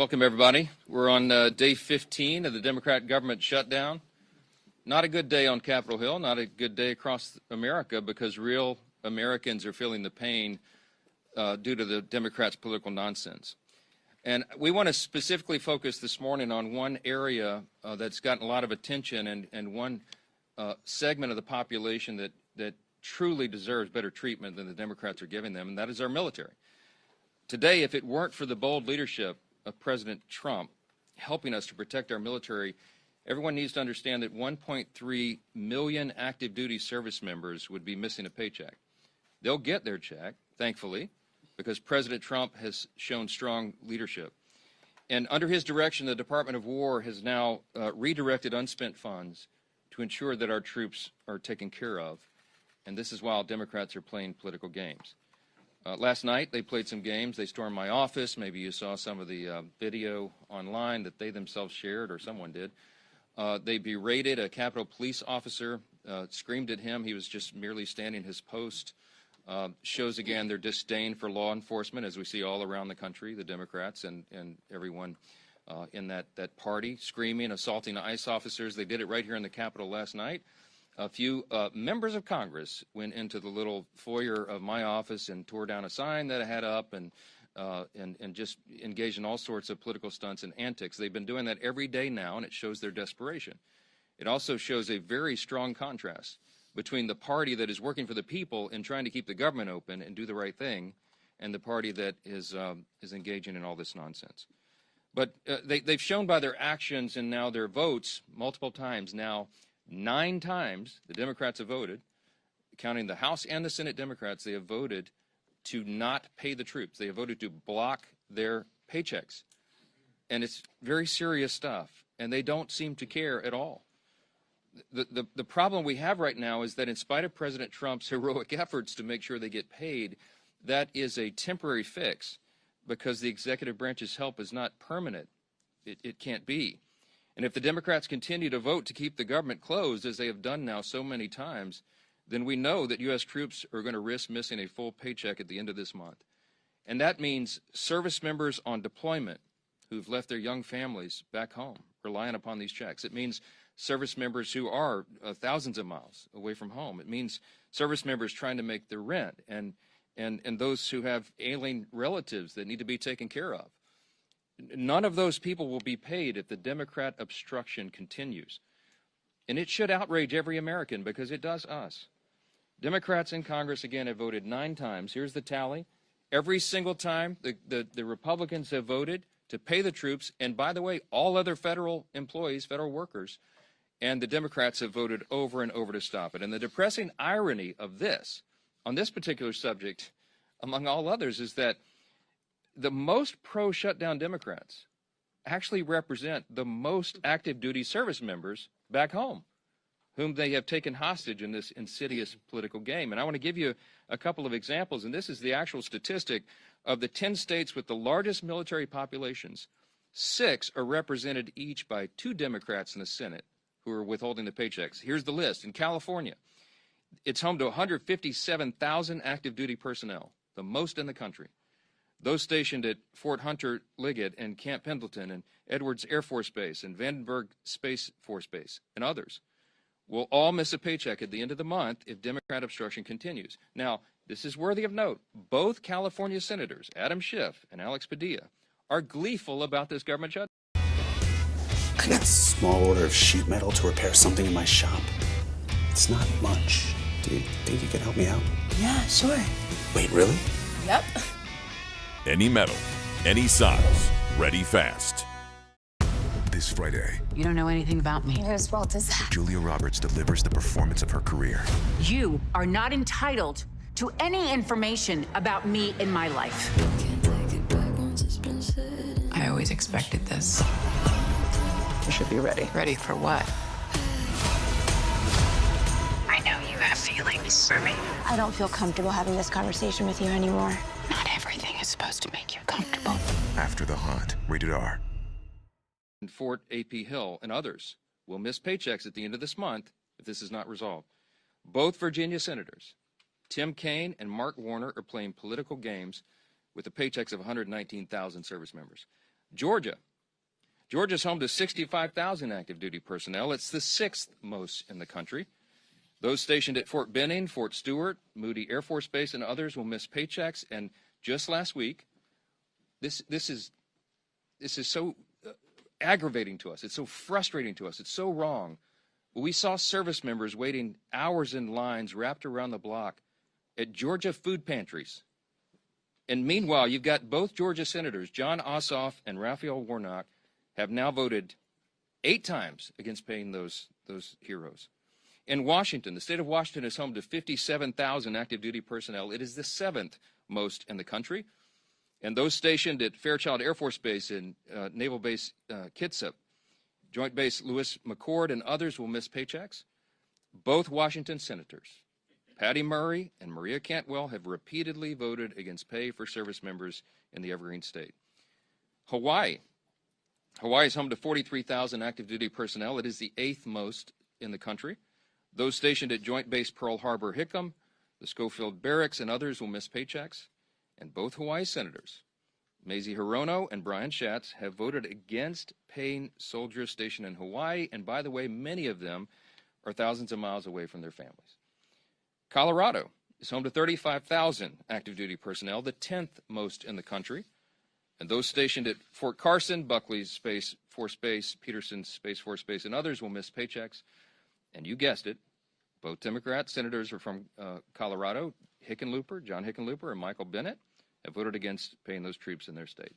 Welcome, everybody. We're on day 15 of the Democrat government shutdown. Not a good day on Capitol Hill, not a good day across America, because real Americans are feeling the pain due to the Democrats' political nonsense. And we want to specifically focus this morning on one area that's gotten a lot of attention and one segment of the population that truly deserves better treatment than the Democrats are giving them, and that is our military. Today, if it weren't for the bold leadership of President Trump helping us to protect our military, everyone needs to understand that 1.3 million active duty service members would be missing a paycheck. They'll get their check, thankfully, because President Trump has shown strong leadership. And under his direction, the Department of War has now redirected unspent funds to ensure that our troops are taken care of. And this is while Democrats are playing political games. Last night, they played some games. They stormed my office. Maybe you saw some of the video online that they themselves shared, or someone did. They berated a Capitol Police officer, screamed at him. He was just merely standing his post. Shows again their disdain for law enforcement, as we see all around the country, the Democrats and everyone in that party, screaming, assaulting ICE officers. They did it right here in the Capitol last night. A few members of Congress went into the little foyer of my office and tore down a sign that I had up and just engaged in all sorts of political stunts and antics. They've been doing that every day now, and it shows their desperation. It also shows a very strong contrast between the party that is working for the people and trying to keep the government open and do the right thing, and the party that is engaging in all this nonsense. But they've shown by their actions and now their votes multiple times now. 9 times the Democrats have voted, counting the House and the Senate Democrats, they have voted to not pay the troops. They have voted to block their paychecks. And it's very serious stuff, and they don't seem to care at all. The problem we have right now is that in spite of President Trump's heroic efforts to make sure they get paid, that is a temporary fix, because the executive branch's help is not permanent. It can't be. And if the Democrats continue to vote to keep the government closed, as they have done now so many times, then we know that U.S. troops are going to risk missing a full paycheck at the end of this month. And that means service members on deployment who've left their young families back home, relying upon these checks. It means service members who are thousands of miles away from home. It means service members trying to make their rent, and those who have ailing relatives that need to be taken care of. None of those people will be paid if the Democrat obstruction continues. And it should outrage every American, because it does us. Democrats in Congress, again, have voted 9 times. Here's the tally. Every single time the Republicans have voted to pay the troops, and by the way, all other federal employees, federal workers, and the Democrats have voted over and over to stop it. And the depressing irony of this, on this particular subject, among all others, is that the most pro-shutdown Democrats actually represent the most active duty service members back home, whom they have taken hostage in this insidious political game. And I want to give you a couple of examples, and this is the actual statistic of the 10 states with the largest military populations. 6 are represented each by 2 Democrats in the Senate who are withholding the paychecks. Here's the list. In California, it's home to 157,000 active duty personnel, the most in the country. Those stationed at Fort Hunter Liggett and Camp Pendleton and Edwards Air Force Base and Vandenberg Space Force Base and others will all miss a paycheck at the end of the month if Democrat obstruction continues. Now, this is worthy of note. Both California senators, Adam Schiff and Alex Padilla, are gleeful about this government shutdown. I got a small order of sheet metal to repair something in my shop. It's not much. Do you think you could help me out? Yeah, sure. Wait, really? Yep. Any metal, any size, ready fast. This Friday, You don't know anything about me. Whose fault is that? Julia Roberts delivers the performance of her career. You are not entitled to any information about me in my life. I always expected this. You should be ready. Ready for what? I know you have feelings for me. I don't feel comfortable having this conversation with you anymore. Not everything is supposed to make you comfortable. After the Hunt, rated R. Fort A.P. Hill and others will miss paychecks at the end of this month if this is not resolved. Both Virginia senators, Tim Kaine and Mark Warner, are playing political games with the paychecks of 119,000 service members. Georgia. Georgia's home to 65,000 active duty personnel. It's the 6th most in the country. Those stationed at Fort Benning, Fort Stewart, Moody Air Force Base, and others will miss paychecks. And just last week, this is so aggravating to us. It's so frustrating to us. It's so wrong. We saw service members waiting hours in lines wrapped around the block at Georgia food pantries. And meanwhile, you've got both Georgia senators, John Ossoff and Raphael Warnock, have now voted 8 times against paying those heroes. In Washington, the state of Washington is home to 57,000 active duty personnel. It is the 7th most in the country. And those stationed at Fairchild Air Force Base and Naval Base Kitsap, Joint Base Lewis McChord, and others will miss paychecks. Both Washington senators, Patty Murray and Maria Cantwell, have repeatedly voted against pay for service members in the Evergreen State. Hawaii is home to 43,000 active duty personnel. It is the 8th most in the country. Those stationed at Joint Base Pearl Harbor Hickam, the Schofield Barracks, and others will miss paychecks. And both Hawaii senators, Mazie Hirono and Brian Schatz, have voted against paying soldiers stationed in Hawaii. And by the way, many of them are thousands of miles away from their families. Colorado is home to 35,000 active duty personnel, the 10th most in the country. And those stationed at Fort Carson, Buckley's Space Force Base, Peterson's Space Force Base, and others will miss paychecks. And you guessed it, both Democrat senators are from Colorado, John Hickenlooper and Michael Bennett, have voted against paying those troops in their state.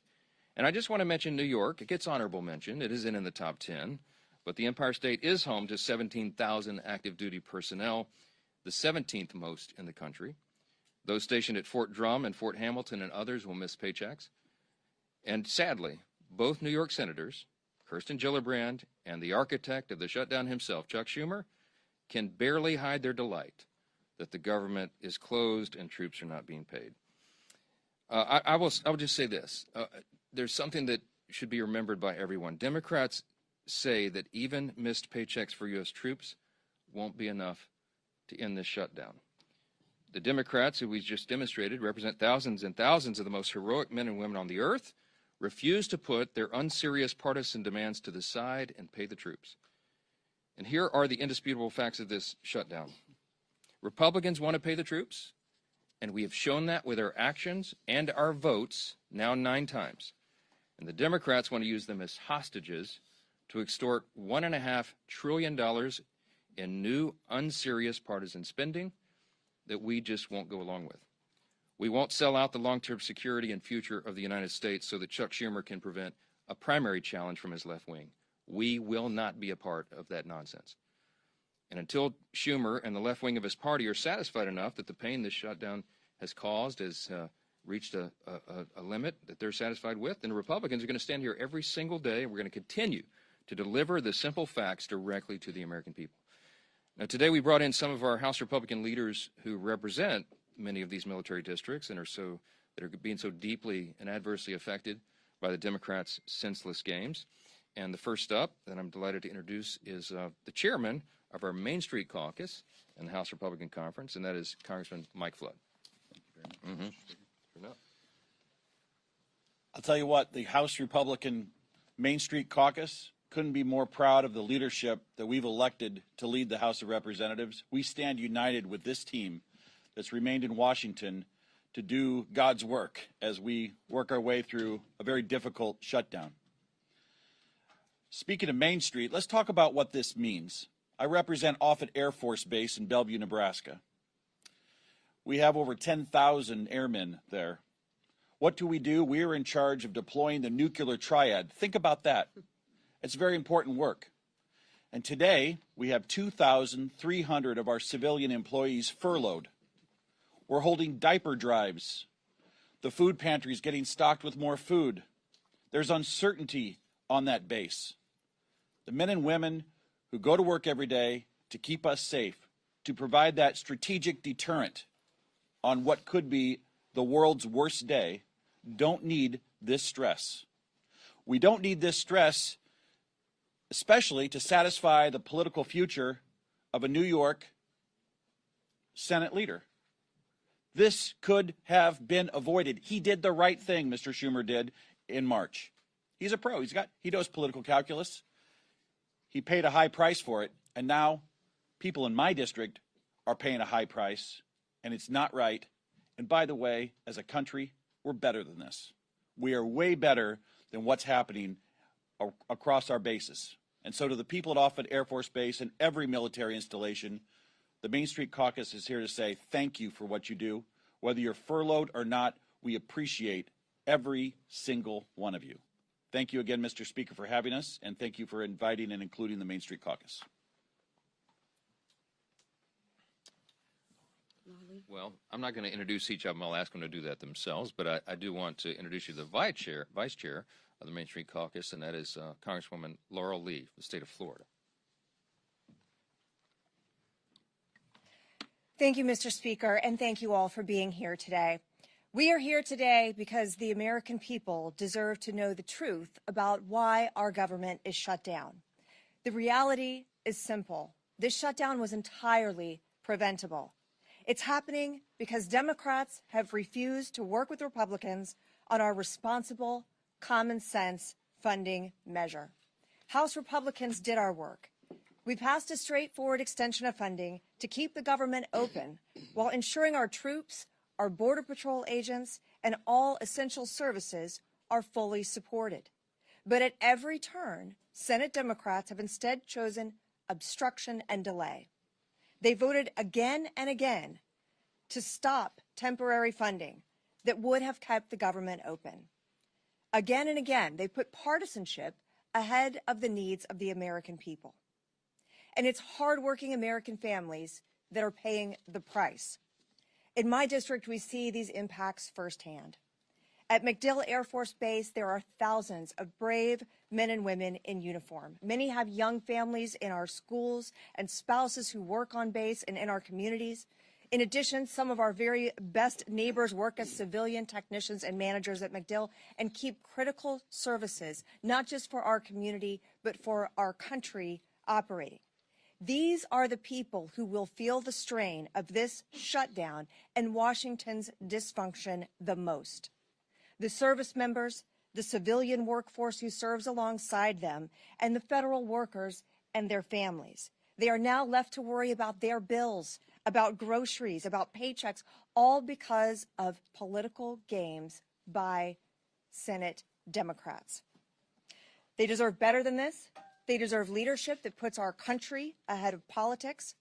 And I just want to mention New York. It gets honorable mention. It isn't in the top 10, but the Empire State is home to 17,000 active duty personnel, the 17th most in the country. Those stationed at Fort Drum and Fort Hamilton and others will miss paychecks. And sadly, both New York senators, Kirsten Gillibrand and the architect of the shutdown himself, Chuck Schumer, can barely hide their delight that the government is closed and troops are not being paid. I will just say this. There's something that should be remembered by everyone. Democrats say that even missed paychecks for U.S. troops won't be enough to end this shutdown. The Democrats, who we just demonstrated, represent thousands and thousands of the most heroic men and women on the earth, refuse to put their unserious partisan demands to the side and pay the troops. And here are the indisputable facts of this shutdown. Republicans want to pay the troops, and we have shown that with our actions and our votes now 9 times. And the Democrats want to use them as hostages to extort $1.5 trillion in new unserious partisan spending that we just won't go along with. We won't sell out the long-term security and future of the United States so that Chuck Schumer can prevent a primary challenge from his left wing. We will not be a part of that nonsense. And until Schumer and the left wing of his party are satisfied enough that the pain this shutdown has caused has reached a limit that they're satisfied with, then the Republicans are going to stand here every single day, and we're going to continue to deliver the simple facts directly to the American people. Now, today we brought in some of our House Republican leaders who represent many of these military districts and that are being so deeply and adversely affected by the Democrats' senseless games. And the first up that I'm delighted to introduce is the chairman of our Main Street Caucus in the House Republican Conference, and that is Congressman Mike Flood. I'll tell you what, the House Republican Main Street Caucus couldn't be more proud of the leadership that we've elected to lead the House of Representatives. We stand united with this team that's remained in Washington to do God's work as we work our way through a very difficult shutdown. Speaking of Main Street, let's talk about what this means. I represent Offutt Air Force Base in Bellevue, Nebraska. We have over 10,000 airmen there. What do? We are in charge of deploying the nuclear triad. Think about that. It's very important work. And today, we have 2,300 of our civilian employees furloughed. We're holding diaper drives. The food pantry is getting stocked with more food. There's uncertainty on that base. The men and women who go to work every day to keep us safe, to provide that strategic deterrent on what could be the world's worst day, don't need this stress. We don't need this stress, especially to satisfy the political future of a New York Senate leader. This could have been avoided. He did the right thing, Mr. Schumer did in March. He's a pro. He knows political calculus. He paid a high price for it, and now people in my district are paying a high price, and it's not right. And by the way, as a country, we're better than this. We are way better than what's happening across our bases. And so to the people at Offutt Air Force Base and every military installation, the Main Street Caucus is here to say thank you for what you do. Whether you're furloughed or not, we appreciate every single one of you. Thank you again, Mr. Speaker, for having us, and thank you for inviting and including the Main Street Caucus. Well, I'm not going to introduce each of them. I'll ask them to do that themselves, but I do want to introduce you to the vice chair of the Main Street Caucus, and that is Congresswoman Laurel Lee, the state of Florida. Thank you, Mr. Speaker, and thank you all for being here today. We are here today because the American people deserve to know the truth about why our government is shut down. The reality is simple. This shutdown was entirely preventable. It's happening because Democrats have refused to work with Republicans on our responsible, common sense funding measure. House Republicans did our work. We passed a straightforward extension of funding to keep the government open while ensuring our troops, our Border Patrol agents, and all essential services are fully supported. But at every turn, Senate Democrats have instead chosen obstruction and delay. They voted again and again to stop temporary funding that would have kept the government open. Again and again, they put partisanship ahead of the needs of the American people. And it's hardworking American families that are paying the price. In my district, we see these impacts firsthand. At MacDill Air Force Base, there are thousands of brave men and women in uniform. Many have young families in our schools and spouses who work on base and in our communities. In addition, some of our very best neighbors work as civilian technicians and managers at MacDill and keep critical services, not just for our community, but for our country operating. These are the people who will feel the strain of this shutdown and Washington's dysfunction the most. The service members, the civilian workforce who serves alongside them, and the federal workers and their families. They are now left to worry about their bills, about groceries, about paychecks, all because of political games by Senate Democrats. They deserve better than this. They deserve leadership that puts our country ahead of politics.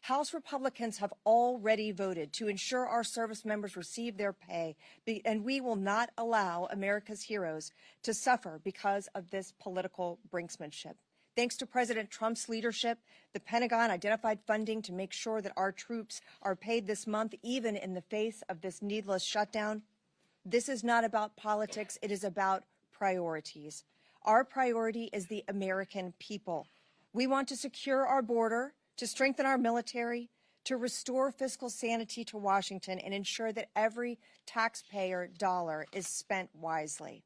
House Republicans have already voted to ensure our service members receive their pay, and we will not allow America's heroes to suffer because of this political brinksmanship. Thanks to President Trump's leadership, the Pentagon identified funding to make sure that our troops are paid this month, even in the face of this needless shutdown. This is not about politics. It is about priorities. Our priority is the American people. We want to secure our border, to strengthen our military, to restore fiscal sanity to Washington, and ensure that every taxpayer dollar is spent wisely.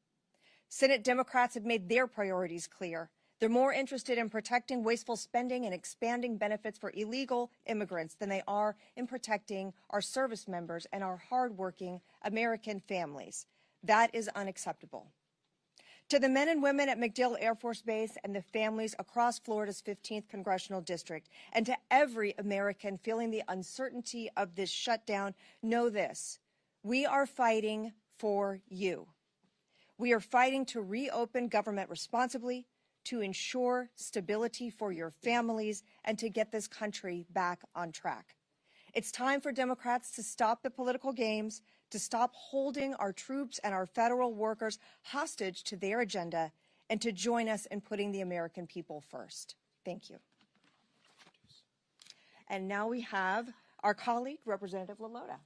Senate Democrats have made their priorities clear. They're more interested in protecting wasteful spending and expanding benefits for illegal immigrants than they are in protecting our service members and our hardworking American families. That is unacceptable. To the men and women at MacDill Air Force Base and the families across Florida's 15th Congressional District, and to every American feeling the uncertainty of this shutdown, know this: we are fighting for you. We are fighting to reopen government responsibly, to ensure stability for your families, and to get this country back on track. It's time for Democrats to stop the political games, to stop holding our troops and our federal workers hostage to their agenda, and to join us in putting the American people first. Thank you. And now we have our colleague, Representative LaLota.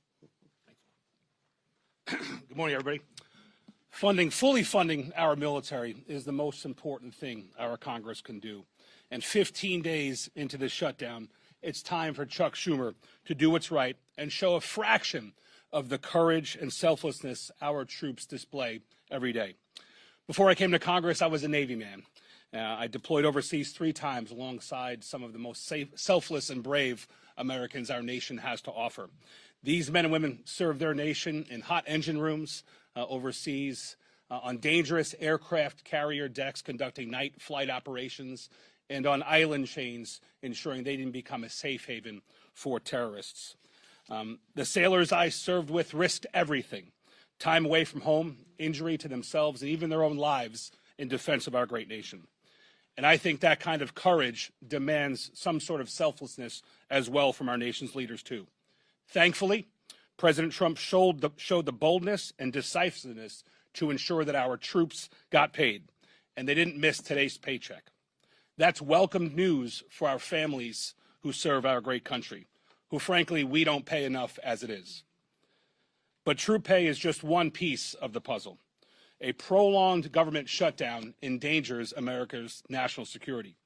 Good morning, everybody. Fully funding our military is the most important thing our Congress can do. And 15 days into this shutdown, it's time for Chuck Schumer to do what's right and show a fraction of the courage and selflessness our troops display every day. Before I came to Congress, I was a Navy man. I deployed overseas 3 times alongside some of the most selfless and brave Americans our nation has to offer. These men and women serve their nation in hot engine rooms overseas, on dangerous aircraft carrier decks conducting night flight operations, and on island chains ensuring they didn't become a safe haven for terrorists. The sailors I served with risked everything, time away from home, injury to themselves, and even their own lives in defense of our great nation. And I think that kind of courage demands some sort of selflessness as well from our nation's leaders, too. Thankfully, President Trump showed the boldness and decisiveness to ensure that our troops got paid, and they didn't miss today's paycheck. That's welcome news for our families who serve our great country, who, frankly, we don't pay enough as it is. But troop pay is just one piece of the puzzle. A prolonged government shutdown endangers America's national security,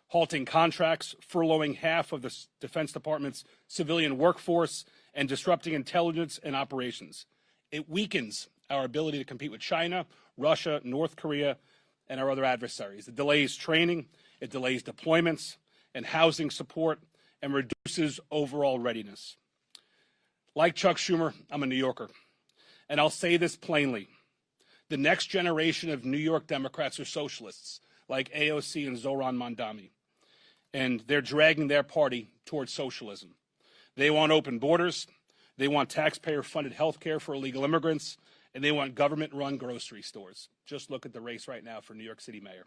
halting contracts, furloughing half of the Defense Department's civilian workforce, and disrupting intelligence and operations. It weakens our ability to compete with China, Russia, North Korea, and our other adversaries. It delays training, it delays deployments and housing support, and reduces overall readiness. Like Chuck Schumer, I'm a New Yorker, and I'll say this plainly. The next generation of New York Democrats are socialists, like AOC and Zohran Mamdani, and they're dragging their party towards socialism. They want open borders, they want taxpayer-funded health care for illegal immigrants, and they want government-run grocery stores. Just look at the race right now for New York City mayor.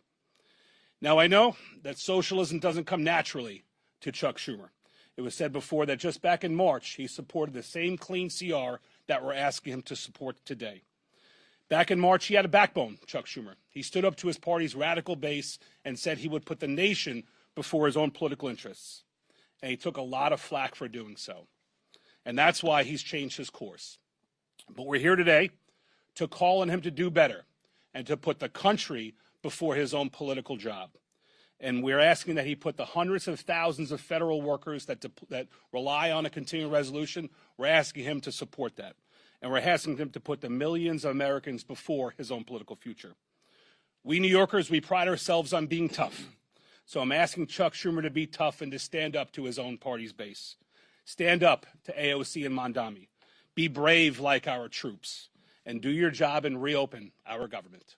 Now, I know that socialism doesn't come naturally to Chuck Schumer. It was said before that just back in March, he supported the same clean CR that we're asking him to support today. Back in March, he had a backbone, Chuck Schumer. He stood up to his party's radical base and said he would put the nation before his own political interests. And he took a lot of flack for doing so. And that's why he's changed his course. But we're here today to call on him to do better and to put the country before his own political job. And we're asking that he put the hundreds of thousands of federal workers that rely on a continuing resolution, we're asking him to support that. And we're asking him to put the millions of Americans before his own political future. We New Yorkers, we pride ourselves on being tough. So I'm asking Chuck Schumer to be tough and to stand up to his own party's base. Stand up to AOC and Mamdani. Be brave like our troops. And do your job and reopen our government.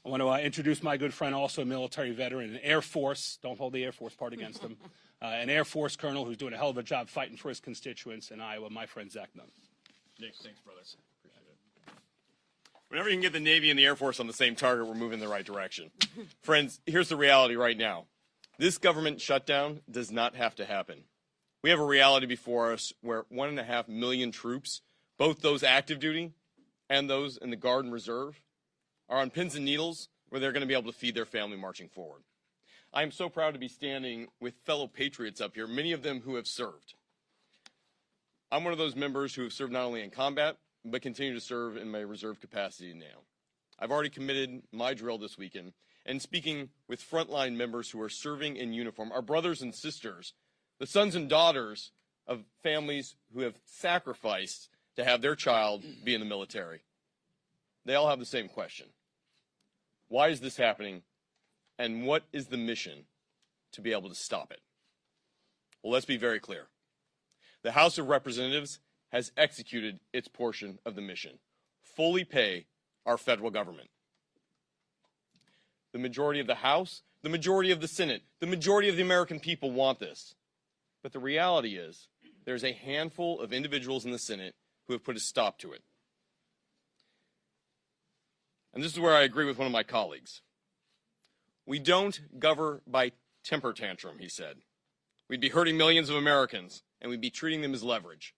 I want to introduce my good friend, also a military veteran, an Air Force, don't hold the Air Force part against him, an Air Force colonel who's doing a hell of a job fighting for his constituents in Iowa, my friend Zach Nunn. Nick, thanks, brother. Appreciate it. Whenever you can get the Navy and the Air Force on the same target, we're moving in the right direction. Friends, here's the reality right now. This government shutdown does not have to happen. We have a reality before us where 1.5 million troops, both those active duty and those in the Guard and Reserve, are on pins and needles where they're going to be able to feed their family marching forward. I am so proud to be standing with fellow patriots up here, many of them who have served. I'm one of those members who have served not only in combat, but continue to serve in my reserve capacity now. I've already committed my drill this weekend, and speaking with frontline members who are serving in uniform, our brothers and sisters, the sons and daughters of families who have sacrificed to have their child be in the military. They all have the same question. Why is this happening, and what is the mission to be able to stop it? Well, let's be very clear. The House of Representatives has executed its portion of the mission. Fully pay our federal government. The majority of the House, the majority of the Senate, the majority of the American people want this. But the reality is, there's a handful of individuals in the Senate who have put a stop to it. And this is where I agree with one of my colleagues. We don't govern by temper tantrum, he said. We'd be hurting millions of Americans, and we'd be treating them as leverage.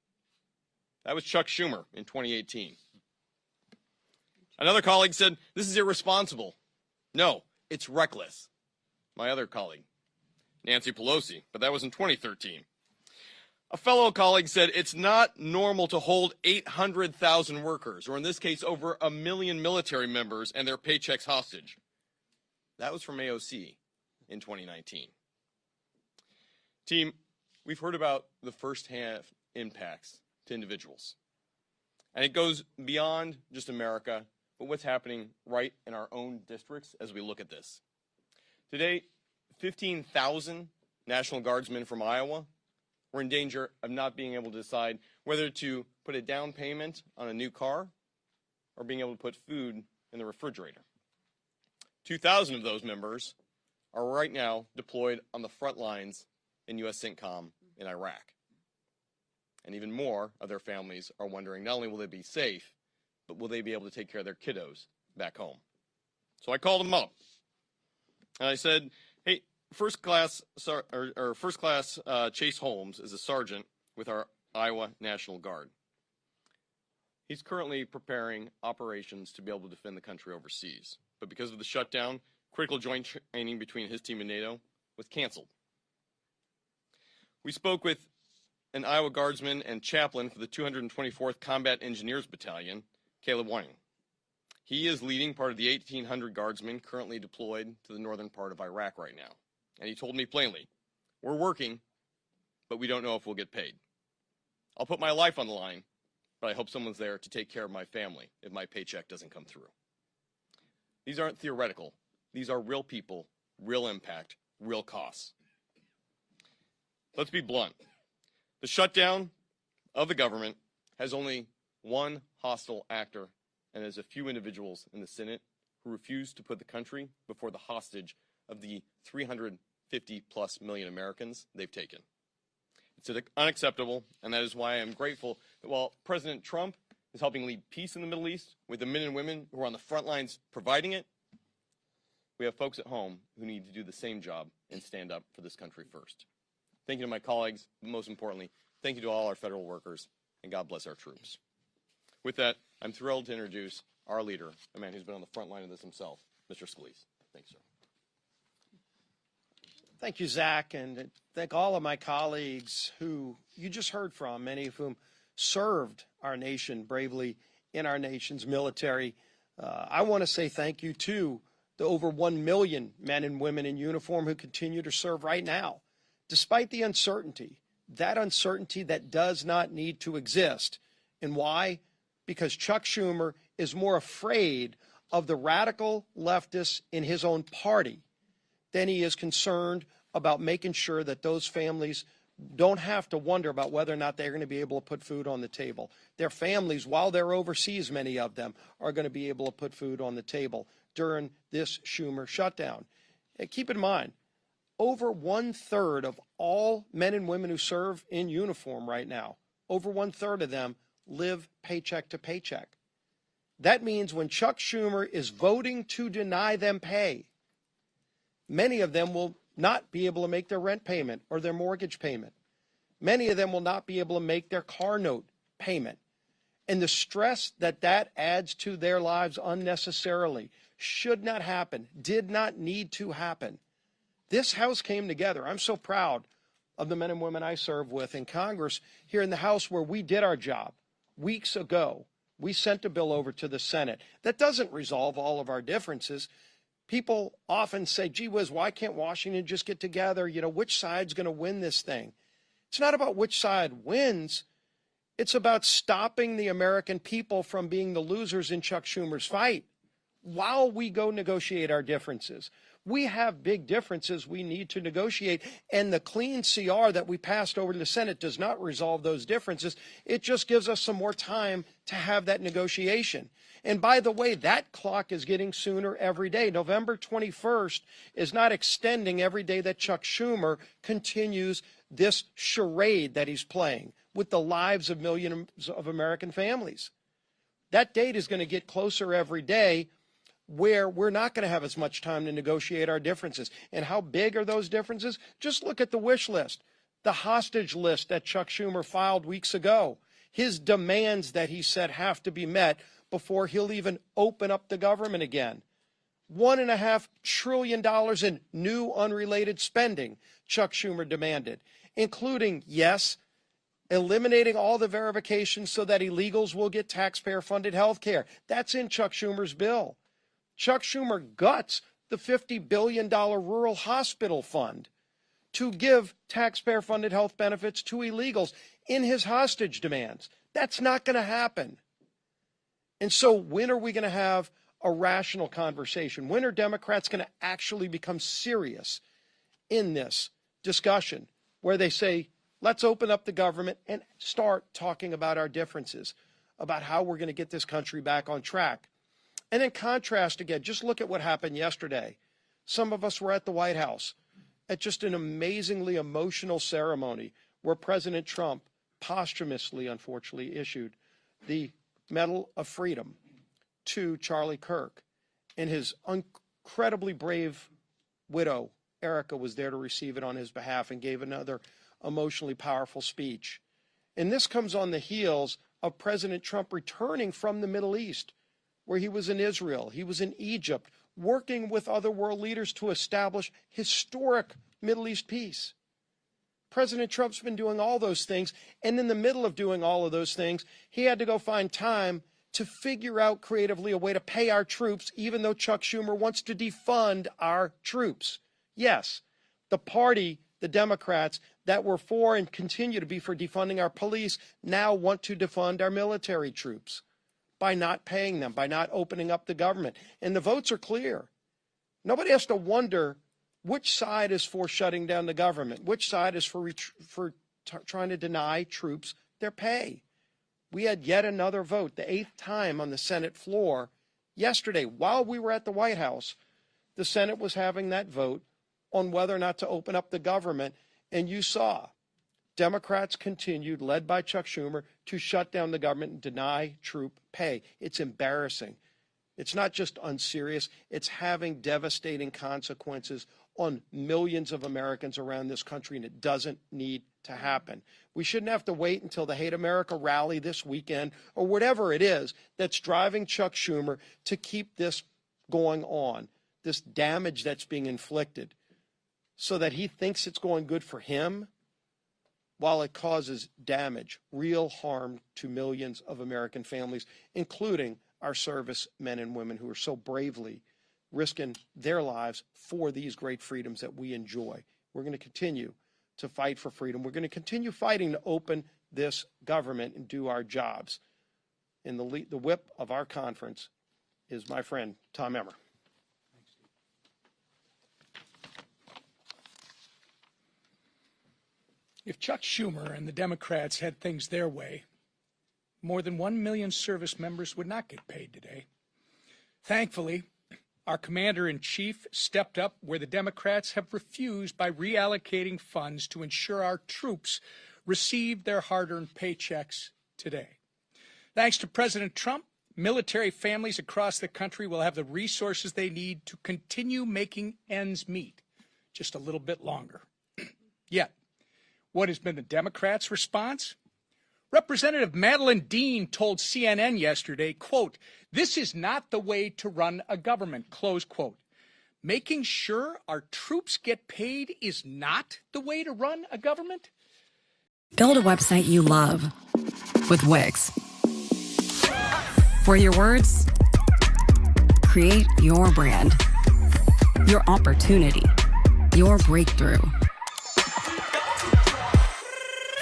That was Chuck Schumer in 2018. Another colleague said, this is irresponsible. No, it's reckless. My other colleague, Nancy Pelosi, but that was in 2013. A fellow colleague said it's not normal to hold 800,000 workers, or in this case, over 1 million military members and their paychecks hostage. That was from AOC in 2019. Team, we've heard about the firsthand impacts to individuals. And it goes beyond just America, but what's happening right in our own districts as we look at this. Today, 15,000 National Guardsmen from Iowa were in danger of not being able to decide whether to put a down payment on a new car are being able to put food in the refrigerator. 2,000 of those members are right now deployed on the front lines in U.S. CENTCOM in Iraq. And even more of their families are wondering not only will they be safe, but will they be able to take care of their kiddos back home? So I called them up, and I said, "Hey, First Class Chase Holmes is a sergeant with our Iowa National Guard. He's currently preparing operations to be able to defend the country overseas, but because of the shutdown, critical joint training between his team and NATO was canceled." We spoke with an Iowa Guardsman and chaplain for the 224th Combat Engineers Battalion, Caleb Whiting. He is leading part of the 1,800 Guardsmen currently deployed to the northern part of Iraq right now. And he told me plainly, "We're working, but we don't know if we'll get paid. I'll put my life on the line, but I hope someone's there to take care of my family if my paycheck doesn't come through." These aren't theoretical. These are real people, real impact, real costs. Let's be blunt. The shutdown of the government has only one hostile actor, and there's a few individuals in the Senate who refuse to put the country before the hostage of the 350+ million Americans they've taken. It's unacceptable, and that is why I'm grateful that while President Trump is helping lead peace in the Middle East with the men and women who are on the front lines providing it, we have folks at home who need to do the same job and stand up for this country first. Thank you to my colleagues, but most importantly, thank you to all our federal workers, and God bless our troops. With that, I'm thrilled to introduce our leader, a man who's been on the front line of this himself, Mr. Scalise. Thanks, sir. Thank you, Zach, and thank all of my colleagues who you just heard from, many of whom served our nation bravely in our nation's military. I want to say thank you to the over 1 million men and women in uniform who continue to serve right now, despite the uncertainty, that uncertainty that does not need to exist. And why? Because Chuck Schumer is more afraid of the radical leftists in his own party than he is concerned about making sure that those families don't have to wonder about whether or not they're going to be able to put food on the table. Their families, while they're overseas, many of them, are going to be able to put food on the table during this Schumer shutdown. And keep in mind, over 1/3 of all men and women who serve in uniform right now, over 1/3 of them live paycheck to paycheck. That means when Chuck Schumer is voting to deny them pay, many of them will not be able to make their rent payment or their mortgage payment. Many of them will not be able to make their car note payment. And the stress that that adds to their lives unnecessarily should not happen, did not need to happen. This House came together. I'm so proud of the men and women I serve with in Congress here in the House, where we did our job. Weeks ago, we sent a bill over to the Senate that doesn't resolve all of our differences. People often say, gee whiz, why can't Washington just get together? You know, which side's going to win this thing? It's not about which side wins. It's about stopping the American people from being the losers in Chuck Schumer's fight while we go negotiate our differences. We have big differences we need to negotiate, and the clean CR that we passed over to the Senate does not resolve those differences. It just gives us some more time to have that negotiation. And by the way, that clock is getting sooner every day. November 21st is not extending every day that Chuck Schumer continues this charade that he's playing with the lives of millions of American families. That date is going to get closer every day, where we're not going to have as much time to negotiate our differences. And how big are those differences? Just look at the wish list, the hostage list that Chuck Schumer filed weeks ago, his demands that he said have to be met before he'll even open up the government again. $1.5 trillion in new unrelated spending Chuck Schumer demanded, including, yes, eliminating all the verifications so that illegals will get taxpayer-funded health care. That's in Chuck Schumer's bill. Chuck Schumer guts the $50 billion rural hospital fund to give taxpayer-funded health benefits to illegals in his hostage demands. That's not going to happen. And so when are we going to have a rational conversation? When are Democrats going to actually become serious in this discussion where they say, let's open up the government and start talking about our differences? about how we're going to get this country back on track. And in contrast, again, just look at what happened yesterday. Some of us were at the White House at just an amazingly emotional ceremony where President Trump posthumously, unfortunately, issued the Medal of Freedom to Charlie Kirk. And his incredibly brave widow, Erica, was there to receive it on his behalf and gave another emotionally powerful speech. And this comes on the heels of President Trump returning from the Middle East, where he was in Israel, he was in Egypt, working with other world leaders to establish historic Middle East peace. President Trump's been doing all those things, and in the middle of doing all of those things, he had to go find time to figure out creatively a way to pay our troops, even though Chuck Schumer wants to defund our troops. Yes, the party, the Democrats, that were for and continue to be for defunding our police now want to defund our military troops by not paying them, by not opening up the government. And the votes are clear. Nobody has to wonder which side is for shutting down the government, which side is for trying to deny troops their pay. We had yet another vote, the 8th time on the Senate floor yesterday. While we were at the White House, the Senate was having that vote on whether or not to open up the government. And you saw Democrats continued, led by Chuck Schumer, to shut down the government and deny troop pay. It's embarrassing. It's not just unserious. It's having devastating consequences on millions of Americans around this country, and it doesn't need to happen. We shouldn't have to wait until the Hate America rally this weekend or whatever it is that's driving Chuck Schumer to keep this going on, this damage that's being inflicted, so that he thinks it's going good for him while it causes damage, real harm to millions of American families, including our service men and women who are so bravely risking their lives for these great freedoms that we enjoy. We're going to continue to fight for freedom. We're going to continue fighting to open this government and do our jobs. And the whip of our conference is my friend, Tom Emmer. If Chuck Schumer and the Democrats had things their way, more than 1 million service members would not get paid today. Thankfully, our commander-in-chief stepped up where the Democrats have refused by reallocating funds to ensure our troops receive their hard-earned paychecks today. Thanks to President Trump, military families across the country will have the resources they need to continue making ends meet just a little bit longer. Yet, what has been the Democrats' response? Representative Madeline Dean told CNN yesterday, quote, "This is not the way to run a government," close quote. Making sure our troops get paid is not the way to run a government? Build a website you love with Wix. For your words, create your brand, your opportunity, your breakthrough.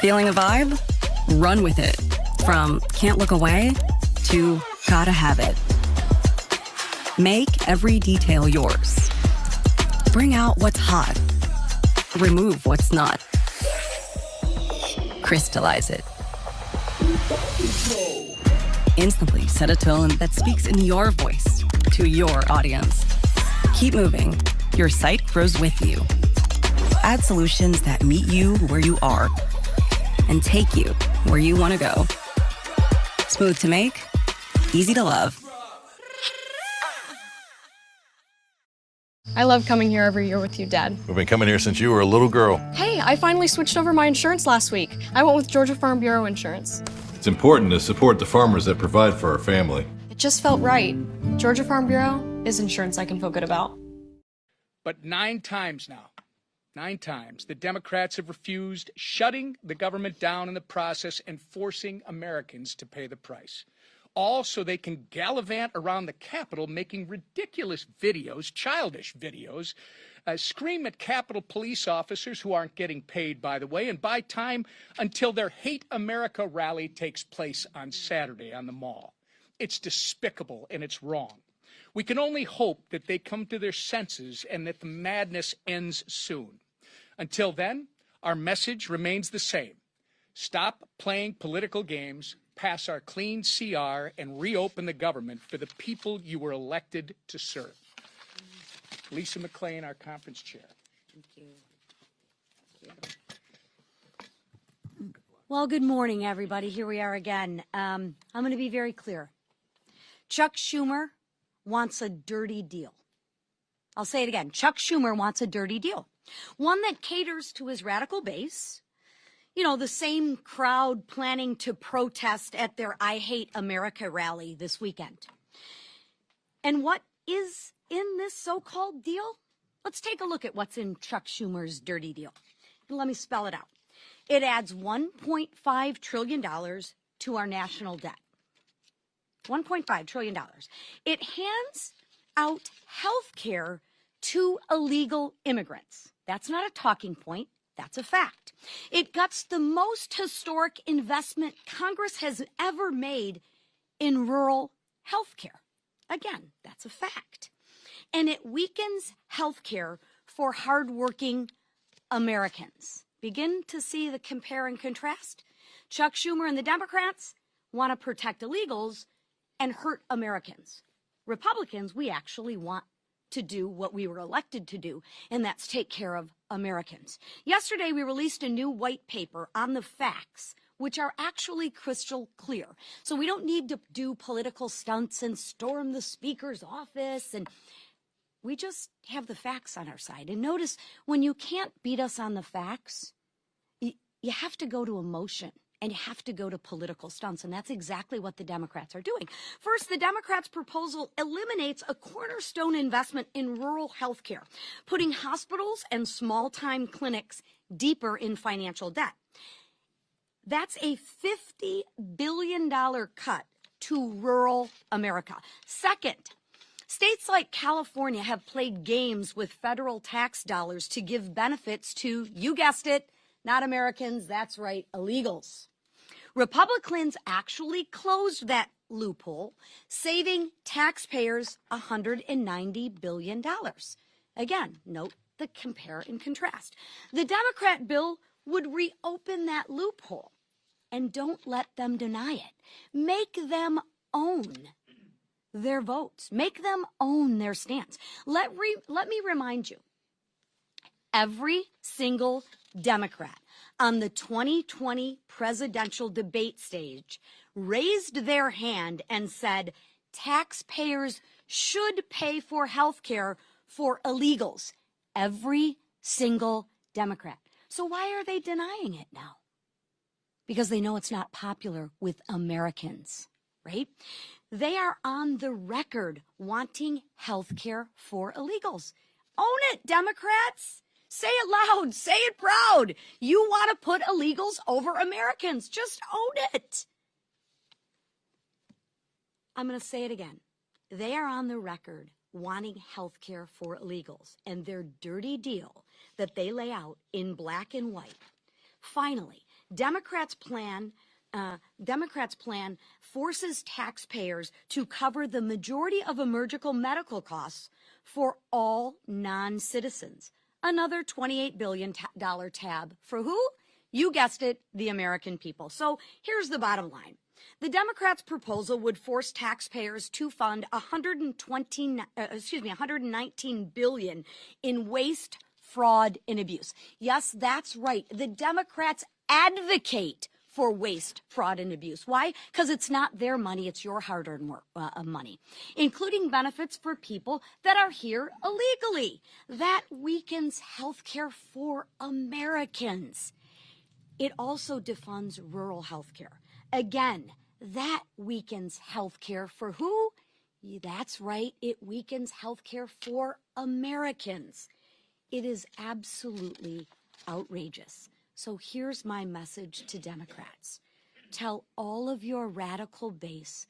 Feeling a vibe? Run with it. From can't look away to gotta have it. Make every detail yours. Bring out what's hot. Remove what's not. Crystallize it. Instantly set a tone that speaks in your voice to your audience. Keep moving. Your site grows with you. Add solutions that meet you where you are and take you where you want to go. Smooth to make, easy to love. I love coming here every year with you, Dad. We've been coming here since you were a little girl. Hey, I finally switched over my insurance last week. I went with Georgia Farm Bureau Insurance. It's important to support the farmers that provide for our family. It just felt right. Georgia Farm Bureau is insurance I can feel good about. But 9 times now, 9 times, the Democrats have refused, shutting the government down in the process and forcing Americans to pay the price. All so they can gallivant around the Capitol making ridiculous videos, childish videos, scream at Capitol police officers who aren't getting paid, by the way, and buy time until their Hate America rally takes place on Saturday on the Mall. It's despicable and it's wrong. We can only hope that they come to their senses and that the madness ends soon. Until then, our message remains the same. Stop playing political games, pass our clean CR, and reopen the government for the people you were elected to serve. Lisa McClain, our conference chair. Thank you. Well, good morning, everybody. Here we are again. I'm going to be very clear. Chuck Schumer wants a dirty deal. I'll say it again. Chuck Schumer wants a dirty deal. One that caters to his radical base. You know, the same crowd planning to protest at their I Hate America rally this weekend. And what is in this so-called deal? Let's take a look at what's in Chuck Schumer's dirty deal. And let me spell it out. It adds $1.5 trillion to our national debt. $1.5 trillion. It hands out health care to illegal immigrants. That's not a talking point. That's a fact. It guts the most historic investment Congress has ever made in rural health care. Again, that's a fact. And it weakens health care for hardworking Americans. Begin to see the compare and contrast? Chuck Schumer and the Democrats want to protect illegals and hurt Americans. Republicans, we actually want to do what we were elected to do, and that's take care of Americans. Yesterday, we released a new white paper on the facts, which are actually crystal clear. So we don't need to do political stunts and storm the speaker's office, and we just have the facts on our side. And notice, when you can't beat us on the facts, you have to go to emotion. And you have to go to political stunts, and that's exactly what the Democrats are doing. First, the Democrats' proposal eliminates a cornerstone investment in rural health care, putting hospitals and small-time clinics deeper in financial debt. That's a $50 billion cut to rural America. Second, states like California have played games with federal tax dollars to give benefits to, you guessed it, not Americans, that's right, illegals. Republicans actually closed that loophole, saving taxpayers $190 billion. Again, note the compare and contrast. The Democrat bill would reopen that loophole, and don't let them deny it. Make them own their votes. Make them own their stance. Let me remind you, every single Democrat on the 2020 presidential debate stage raised their hand and said, taxpayers should pay for health care for illegals. Every single Democrat. So why are they denying it now? Because they know it's not popular with Americans, right? They are on the record wanting health care for illegals. Own it, Democrats. Say it loud. Say it proud. You want to put illegals over Americans. Just own it. I'm going to say it again. They are on the record wanting health care for illegals, and their dirty deal that they lay out in black and white. Finally, Democrats' plan forces taxpayers to cover the majority of emergency medical costs for all non-citizens. Another $28 billion tab for who? You guessed it, the American people. So here's the bottom line. The Democrats' proposal would force taxpayers to fund $119 billion in waste, fraud, and abuse. Yes, that's right. The Democrats advocate for waste, fraud, and abuse. Why? Because it's not their money, it's your hard-earned money, including benefits for people that are here illegally. That weakens health care for Americans. It also defunds rural health care. Again, that weakens health care for who? That's right, it weakens health care for Americans. It is absolutely outrageous. So here's my message to Democrats. Tell all of your radical base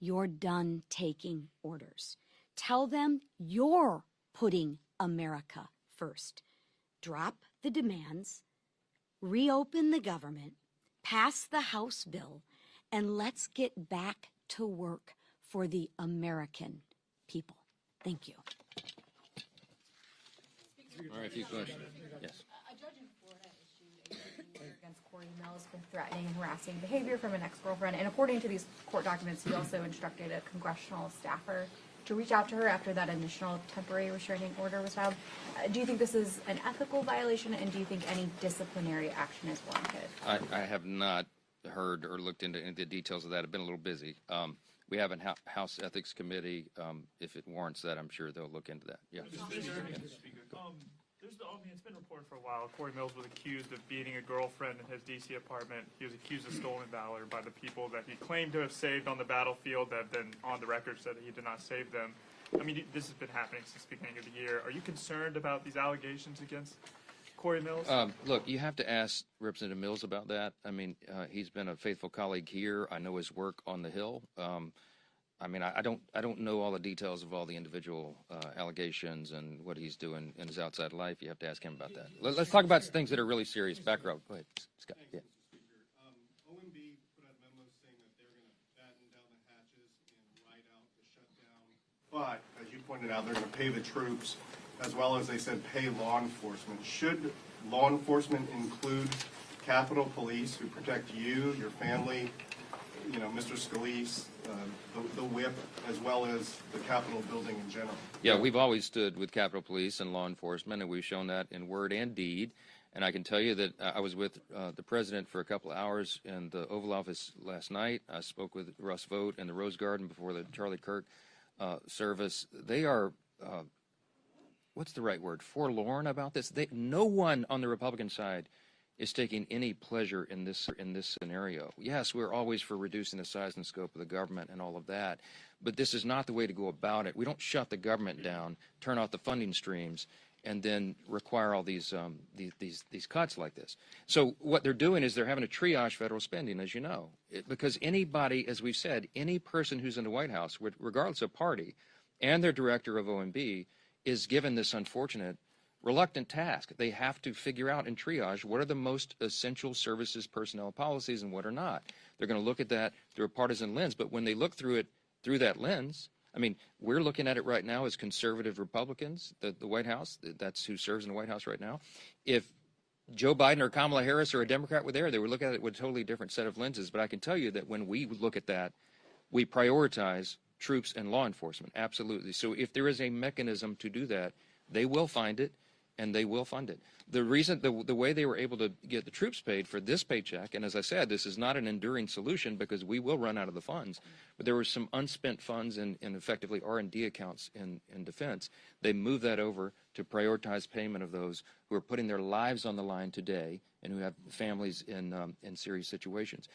you're done taking orders. Tell them you're putting America first. Drop the demands, reopen the government, pass the House bill, and let's get back to work for the American people. Thank you. All right, a few questions. Yes. A judge in Florida issued a against Corey Mills for threatening and harassing behavior from an ex-girlfriend. And according to these court documents, he also instructed a congressional staffer to reach out to her after that initial temporary restraining order was filed. Do you think this is an ethical violation, and do you think any disciplinary action is warranted? I have not heard or looked into any of the details of that. I've been a little busy. We have a House Ethics Committee. If it warrants that, I'm sure they'll look into that. Yeah. It's been reported for a while. Corey Mills was accused of beating a girlfriend in his D.C. apartment. He was accused of stolen valor by the people that he claimed to have saved on the battlefield that then on the record said that he did not save them. I mean, this has been happening since the beginning of the year. Are you concerned about these allegations against Corey Mills? Look, you have to ask Representative Mills about that. I mean, he's been a faithful colleague here. I know his work on the Hill. I mean, I don't know all the details of all the individual allegations and what he's doing in his outside life. You have to ask him about that. Let's talk about things that are really serious. Back row. Go ahead, Scott. Yeah. OMB put out a memo saying that they're going to batten down the hatches and ride out the shutdown. But, as you pointed out, they're going to pay the troops, as well as they said pay law enforcement. Should law enforcement include Capitol Police, who protect you, your family, you know, Mr. Scalise, the whip, as well as the Capitol building in general? Yeah, we've always stood with Capitol Police and law enforcement, and we've shown that in word and deed. And I can tell you that I was with the president for a couple of hours in the Oval Office last night. I spoke with Russ Vought in the Rose Garden before the Charlie Kirk service. They are, what's the right word, forlorn about this. No one on the Republican side is taking any pleasure in this scenario. Yes, we're always for reducing the size and scope of the government and all of that, but this is not the way to go about it. We don't shut the government down, turn off the funding streams, and then require all these cuts like this. So what they're doing is they're having to triage federal spending, as you know, because anybody, as we've said, any person who's in the White House, regardless of party, and their director of OMB, is given this unfortunate reluctant task. They have to figure out and triage what are the most essential services personnel policies and what are not. They're going to look at that through a partisan lens, but when they look through it through that lens, I mean, we're looking at it right now as conservative Republicans, the White House, that's who serves in the White House right now. If Joe Biden or Kamala Harris or a Democrat were there, they would look at it with a totally different set of lenses. But I can tell you that when we look at that, we prioritize troops and law enforcement, absolutely. So if there is a mechanism to do that, they will find it, and they will fund it. The reason, the way they were able to get the troops paid for this paycheck, and as I said, this is not an enduring solution because we will run out of the funds, but there were some unspent funds in effectively R&D accounts in defense. They moved that over to prioritize payment of those who are putting their lives on the line today and who have families in serious situations.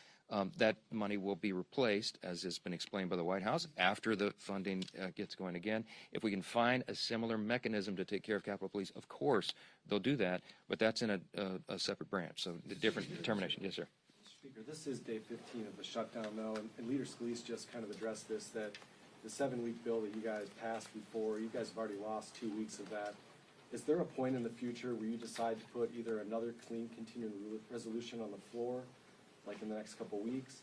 That money will be replaced, as has been explained by the White House, after the funding gets going again. If we can find a similar mechanism to take care of Capitol Police, of course, they'll do that, but that's in a separate branch, so a different determination. Yes, sir. Speaker, this is day 15 of the shutdown, though, and Leader Scalise just kind of addressed this, that the 7-week bill that you guys passed before, you guys have already lost 2 weeks of that. Is there a point in the future where you decide to put either another clean continuing resolution on the floor, like in the next couple of weeks,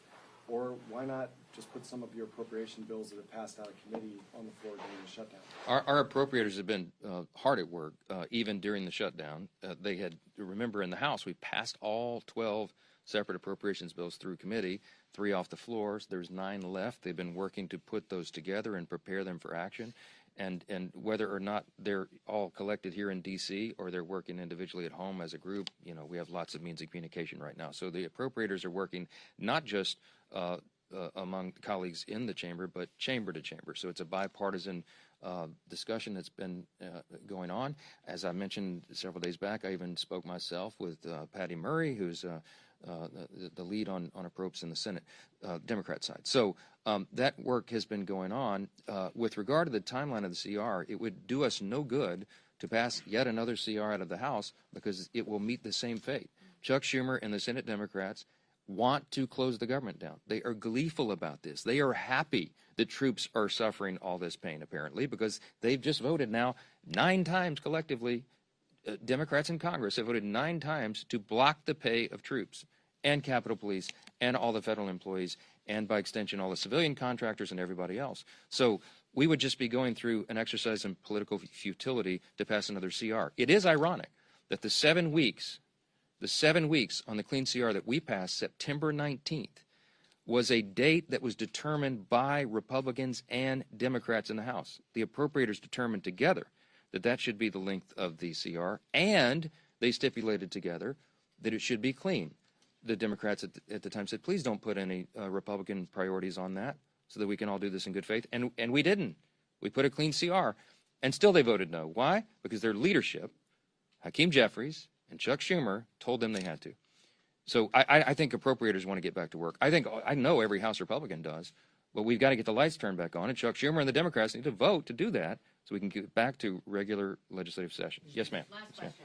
or why not just put some of your appropriation bills that have passed out of committee on the floor during the shutdown? Our appropriators have been hard at work, even during the shutdown. They had, remember in the House, we passed all 12 separate appropriations bills through committee, 3 off the floor. There's 9 left. They've been working to put those together and prepare them for action. And whether or not they're all collected here in D.C. or they're working individually at home as a group, you know, we have lots of means of communication right now. So the appropriators are working not just among colleagues in the chamber, but chamber to chamber. So it's a bipartisan discussion that's been going on. As I mentioned several days back, I even spoke myself with Patty Murray, who's the lead on approps in the Senate, Democrat side. So that work has been going on. With regard to the timeline of the CR, it would do us no good to pass yet another CR out of the House because it will meet the same fate. Chuck Schumer and the Senate Democrats want to close the government down. They are gleeful about this. They are happy that troops are suffering all this pain, apparently, because they've just voted now 9 times collectively. Democrats in Congress have voted 9 times to block the pay of troops and Capitol Police and all the federal employees and, by extension, all the civilian contractors and everybody else. So we would just be going through an exercise in political futility to pass another CR. It is ironic that the 7 weeks The 7 weeks on the clean CR that we passed September 19th was a date that was determined by Republicans and Democrats in the House. The appropriators determined together that that should be the length of the CR, and they stipulated together that it should be clean. The Democrats at the time said, please don't put any Republican priorities on that so that we can all do this in good faith. And we didn't. We put a clean CR, and still they voted no. Why? Because their leadership, Hakeem Jeffries and Chuck Schumer, told them they had to. So I think appropriators want to get back to work. I know every House Republican does, but we've got to get the lights turned back on, and Chuck Schumer and the Democrats need to vote to do that so we can get back to regular legislative session. Yes, ma'am. Last question.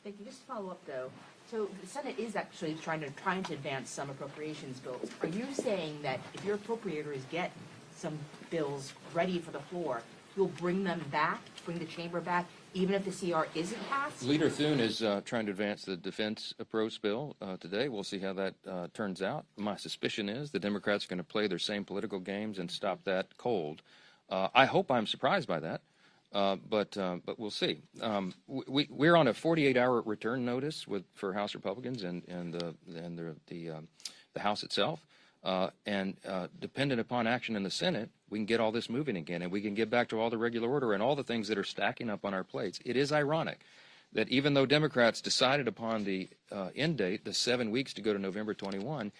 Thank you. Just to follow up, though. So the Senate is actually trying to advance some appropriations bills. Are you saying that if your appropriators get some bills ready for the floor, you'll bring them back, bring the chamber back, even if the CR isn't passed? Leader Thune is trying to advance the defense approach bill today. We'll see how that turns out. My suspicion is the Democrats are going to play their same political games and stop that cold. I hope I'm surprised by that, but we'll see. We're on a 48-hour return notice for House Republicans and the House itself. Dependent upon action in the Senate, we can get all this moving again, and we can get back to all the regular order and all the things that are stacking up on our plates. It is ironic that even though Democrats decided upon the end date, the 7 weeks to go to November 21,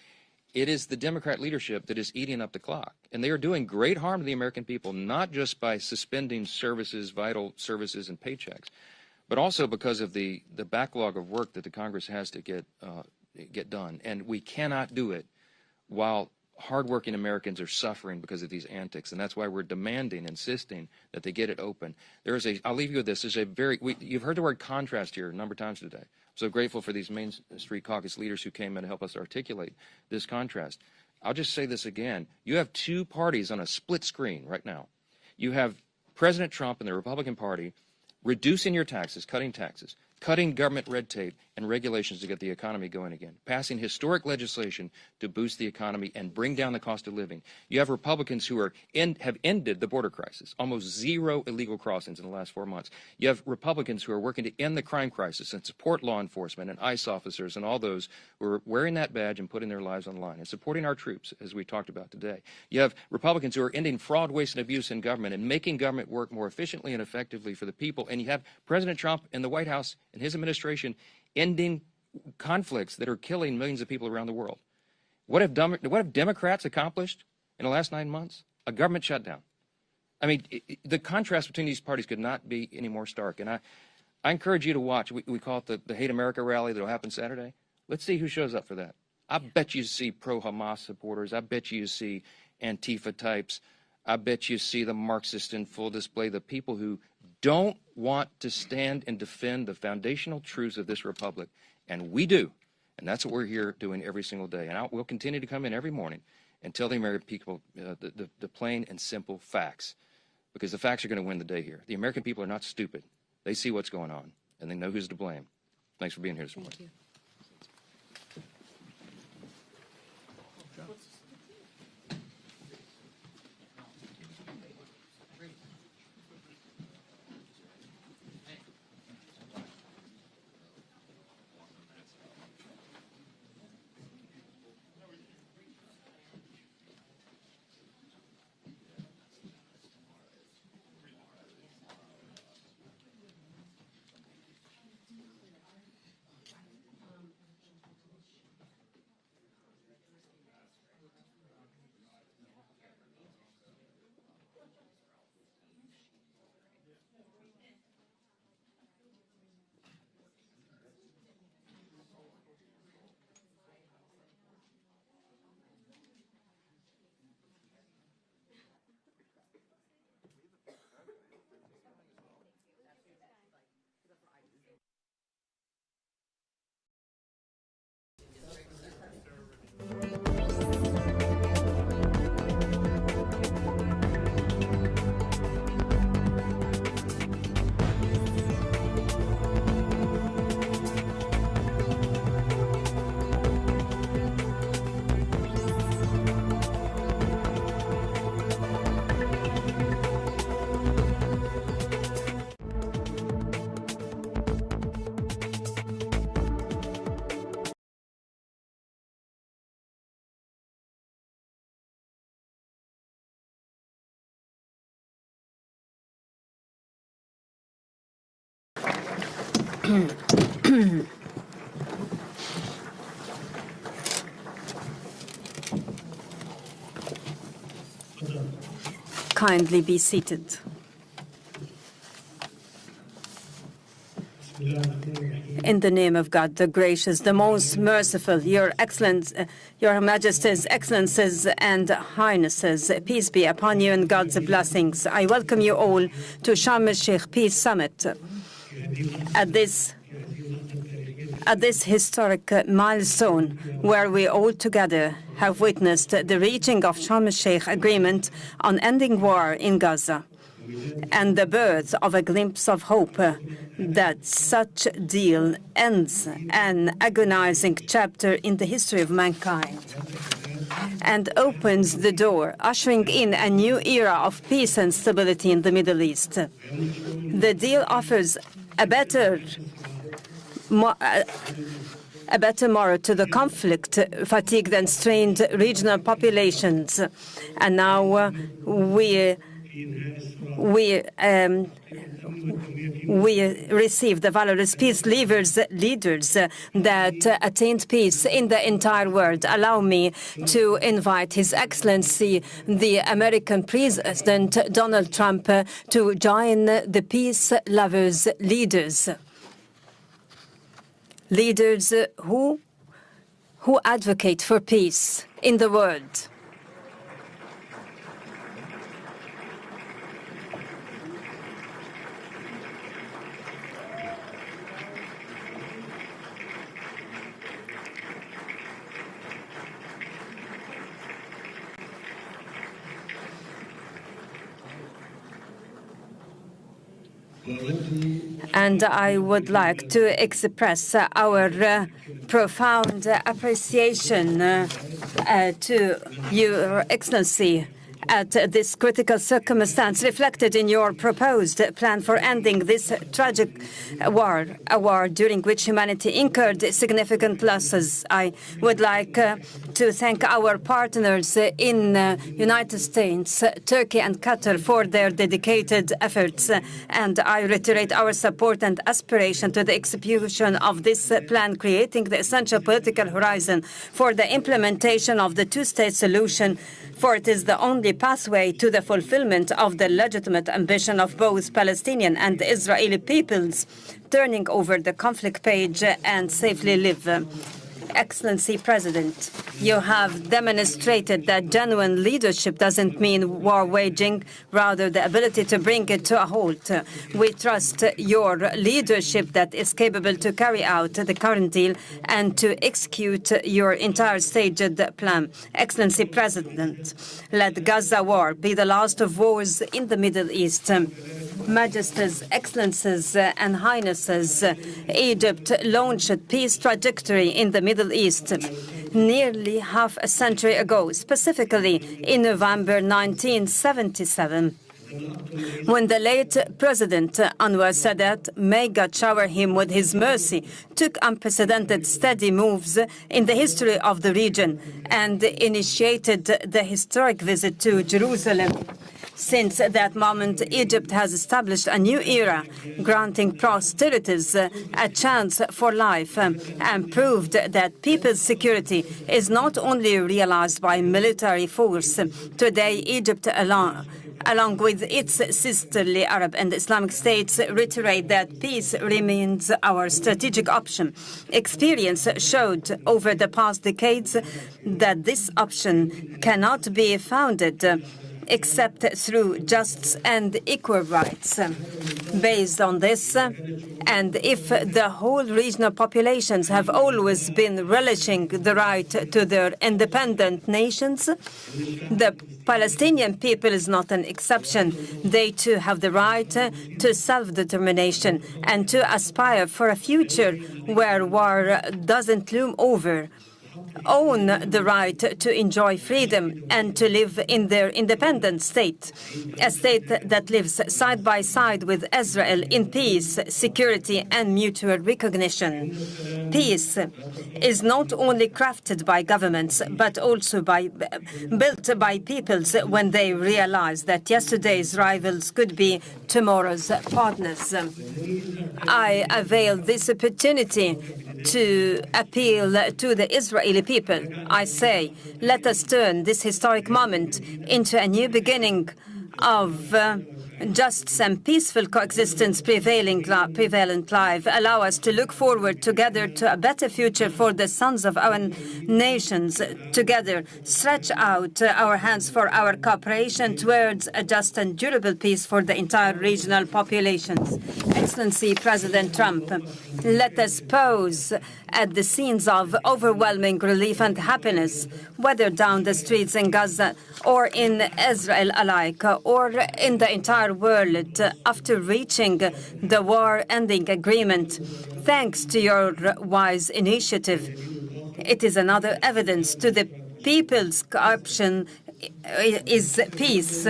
it is the Democrat leadership that is eating up the clock. And they are doing great harm to the American people, not just by suspending services, vital services and paychecks, but also because of the backlog of work that the Congress has to get done. And we cannot do it while hardworking Americans are suffering because of these antics, and that's why we're demanding, insisting that they get it open. I'll leave you with this. You've heard the word contrast here a number of times today. I'm so grateful for these Main Street Caucus leaders who came in to help us articulate this contrast. I'll just say this again. You have two parties on a split screen right now. You have President Trump and the Republican Party reducing your taxes, cutting government red tape and regulations to get the economy going again, passing historic legislation to boost the economy and bring down the cost of living. You have Republicans who have ended the border crisis, almost zero illegal crossings in the last 4 months. You have Republicans who are working to end the crime crisis and support law enforcement and ICE officers and all those who are wearing that badge and putting their lives on the line and supporting our troops, as we talked about today. You have Republicans who are ending fraud, waste, and abuse in government and making government work more efficiently and effectively for the people. And you have President Trump and the White House and his administration ending conflicts that are killing millions of people around the world. What have Democrats accomplished in the last 9 months? A government shutdown. I mean, the contrast between these parties could not be any more stark. And I encourage you to watch. We call it the Hate America rally that will happen Saturday. Let's see who shows up for that. I bet you see pro-Hamas supporters. I bet you see Antifa types. I bet you see the Marxists in full display, the people who don't want to stand and defend the foundational truths of this republic. And we do. And that's what we're here doing every single day. And we'll continue to come in every morning and tell the American people the plain and simple facts, because the facts are going to win the day here. The American people are not stupid. They see what's going on, and they know who's to blame. Thanks for being here this morning. Thank you. Kindly be seated. In the name of God, the gracious, the most merciful, Your Excellence, Your Majesties, Excellencies, and Highnesses, peace be upon you and God's blessings. I welcome you all to Sharm el-Sheikh Peace Summit. At this historic milestone, where we all together have witnessed the reaching of Sharm el-Sheikh agreement on ending war in Gaza, and the birth of a glimpse of hope that such deal ends an agonizing chapter in the history of mankind and opens the door, ushering in a new era of peace and stability in the Middle East. The deal offers a better morrow to the conflict-fatigued and strained regional populations. And now we receive the valorous peace leaders that attained peace in the entire world. Allow me to invite His Excellency, the American President Donald Trump, to join the peace lovers leaders who advocate for peace in the world. And I would like to express our profound appreciation to Your Excellency at this critical circumstance reflected in your proposed plan for ending this tragic war, a war during which humanity incurred significant losses. I would like to thank our partners in United States, Turkey and Qatar for their dedicated efforts, and I reiterate our support and aspiration to the execution of this plan, creating the essential political horizon for the implementation of the two-state solution, for it is the only pathway to the fulfillment of the legitimate ambition of both Palestinian and Israeli peoples, turning over the conflict page and safely live. Excellency President, you have demonstrated that genuine leadership doesn't mean war waging, rather the ability to bring it to a halt. We trust your leadership that is capable to carry out the current deal and to execute your entire staged plan. Excellency President, let Gaza war be the last of wars in the Middle East. Majesties, Excellencies, and Highnesses, Egypt launched a peace trajectory in the Middle East nearly half a century ago, specifically in November 1977, when the late President Anwar Sadat, may God shower him with his mercy, took unprecedented steady moves in the history of the region and initiated the historic visit to Jerusalem. Since that moment, Egypt has established a new era, granting posterities a chance for life, and proved that people's security is not only realized by military force. Today, Egypt along with its sisterly Arab and Islamic states, reiterate that peace remains our strategic option. Experience showed over the past decades that this option cannot be founded except through just and equal rights. Based on this, and if the whole regional populations have always been relishing the right to their independent nations, the Palestinian people is not an exception. They too have the right to self-determination and to aspire for a future where war doesn't loom over own the right to enjoy freedom and to live in their independent state, a state that lives side by side with Israel in peace, security, and mutual recognition. Peace is not only crafted by governments, but also built by peoples when they realize that yesterday's rivals could be tomorrow's partners. I avail this opportunity to appeal to the Israeli people. I say, let us turn this historic moment into a new beginning of just and peaceful coexistence prevalent life. Allow us to look forward together to a better future for the sons of our nations. Together, stretch out our hands for our cooperation towards a just and durable peace for the entire regional populations. Excellency President Trump, let us pause at the scenes of overwhelming relief and happiness, whether down the streets in Gaza or in Israel alike, or in the entire world after reaching the war-ending agreement. Thanks to your wise initiative, it is another evidence to the people's option is peace.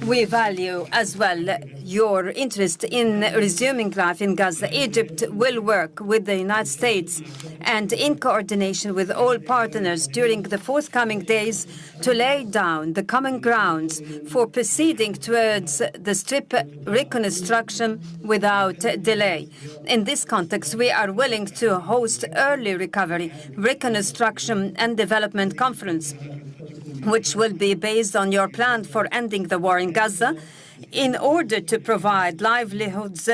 We value as well your interest in resuming life in Gaza. Egypt will work with the United States and in coordination with all partners during the forthcoming days to lay down the common grounds for proceeding towards the Strip reconstruction without delay. In this context, we are willing to host early recovery, reconstruction and development conference, which will be based on your plan for ending the war in Gaza, in order to provide livelihoods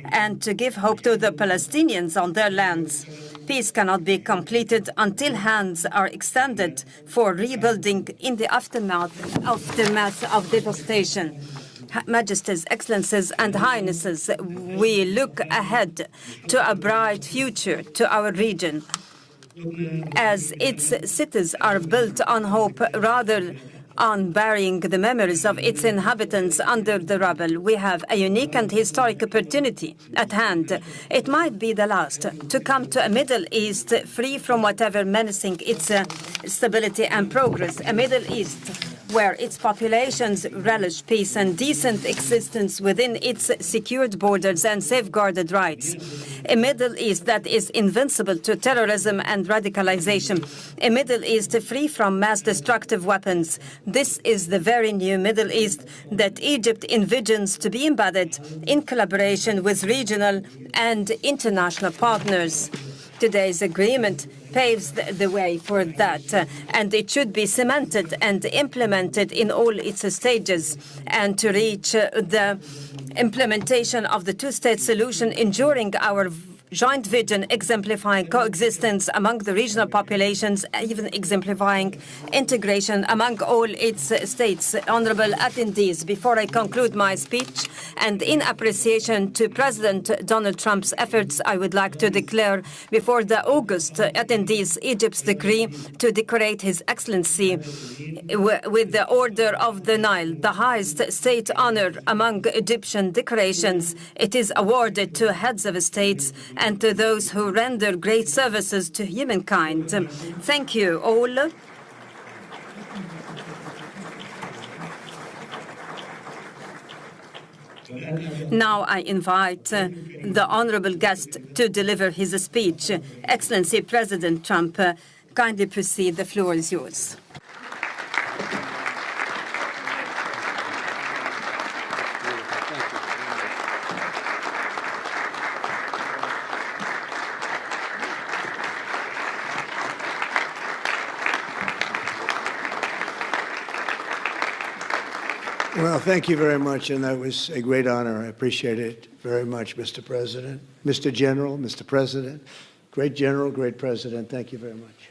and to give hope to the Palestinians on their lands. Peace cannot be completed until hands are extended for rebuilding in the aftermath of devastation. Majesties, Excellencies, and Highnesses, we look ahead to a bright future to our region, as its cities are built on hope rather on burying the memories of its inhabitants under the rubble. We have a unique and historic opportunity at hand. It might be the last to come to a Middle East free from whatever menacing its stability and progress. A Middle East where its populations relish peace and decent existence within its secured borders and safeguarded rights. A Middle East that is invincible to terrorism and radicalization. A Middle East free from mass destructive weapons. This is the very new Middle East that Egypt envisions to be embedded in collaboration with regional and international partners. Today's agreement paves the way for that, and it should be cemented and implemented in all its stages, and to reach the implementation of the two-state solution, ensuring our joint vision, exemplifying coexistence among the regional populations, even exemplifying integration among all its states. Honorable attendees, before I conclude my speech, and in appreciation to President Donald Trump's efforts, I would like to declare before the August attendees Egypt's decree to decorate His Excellency with the Order of the Nile, the highest state honor among Egyptian decorations. It is awarded to heads of states and to those who render great services to humankind. Thank you all. Now I invite the honorable guest to deliver his speech. Excellency President Trump, kindly proceed. The floor is yours. Well, thank you very much, and that was a great honor. I appreciate it very much, Mr. President. Mr. General, Mr. President, great General, great President, thank you very much.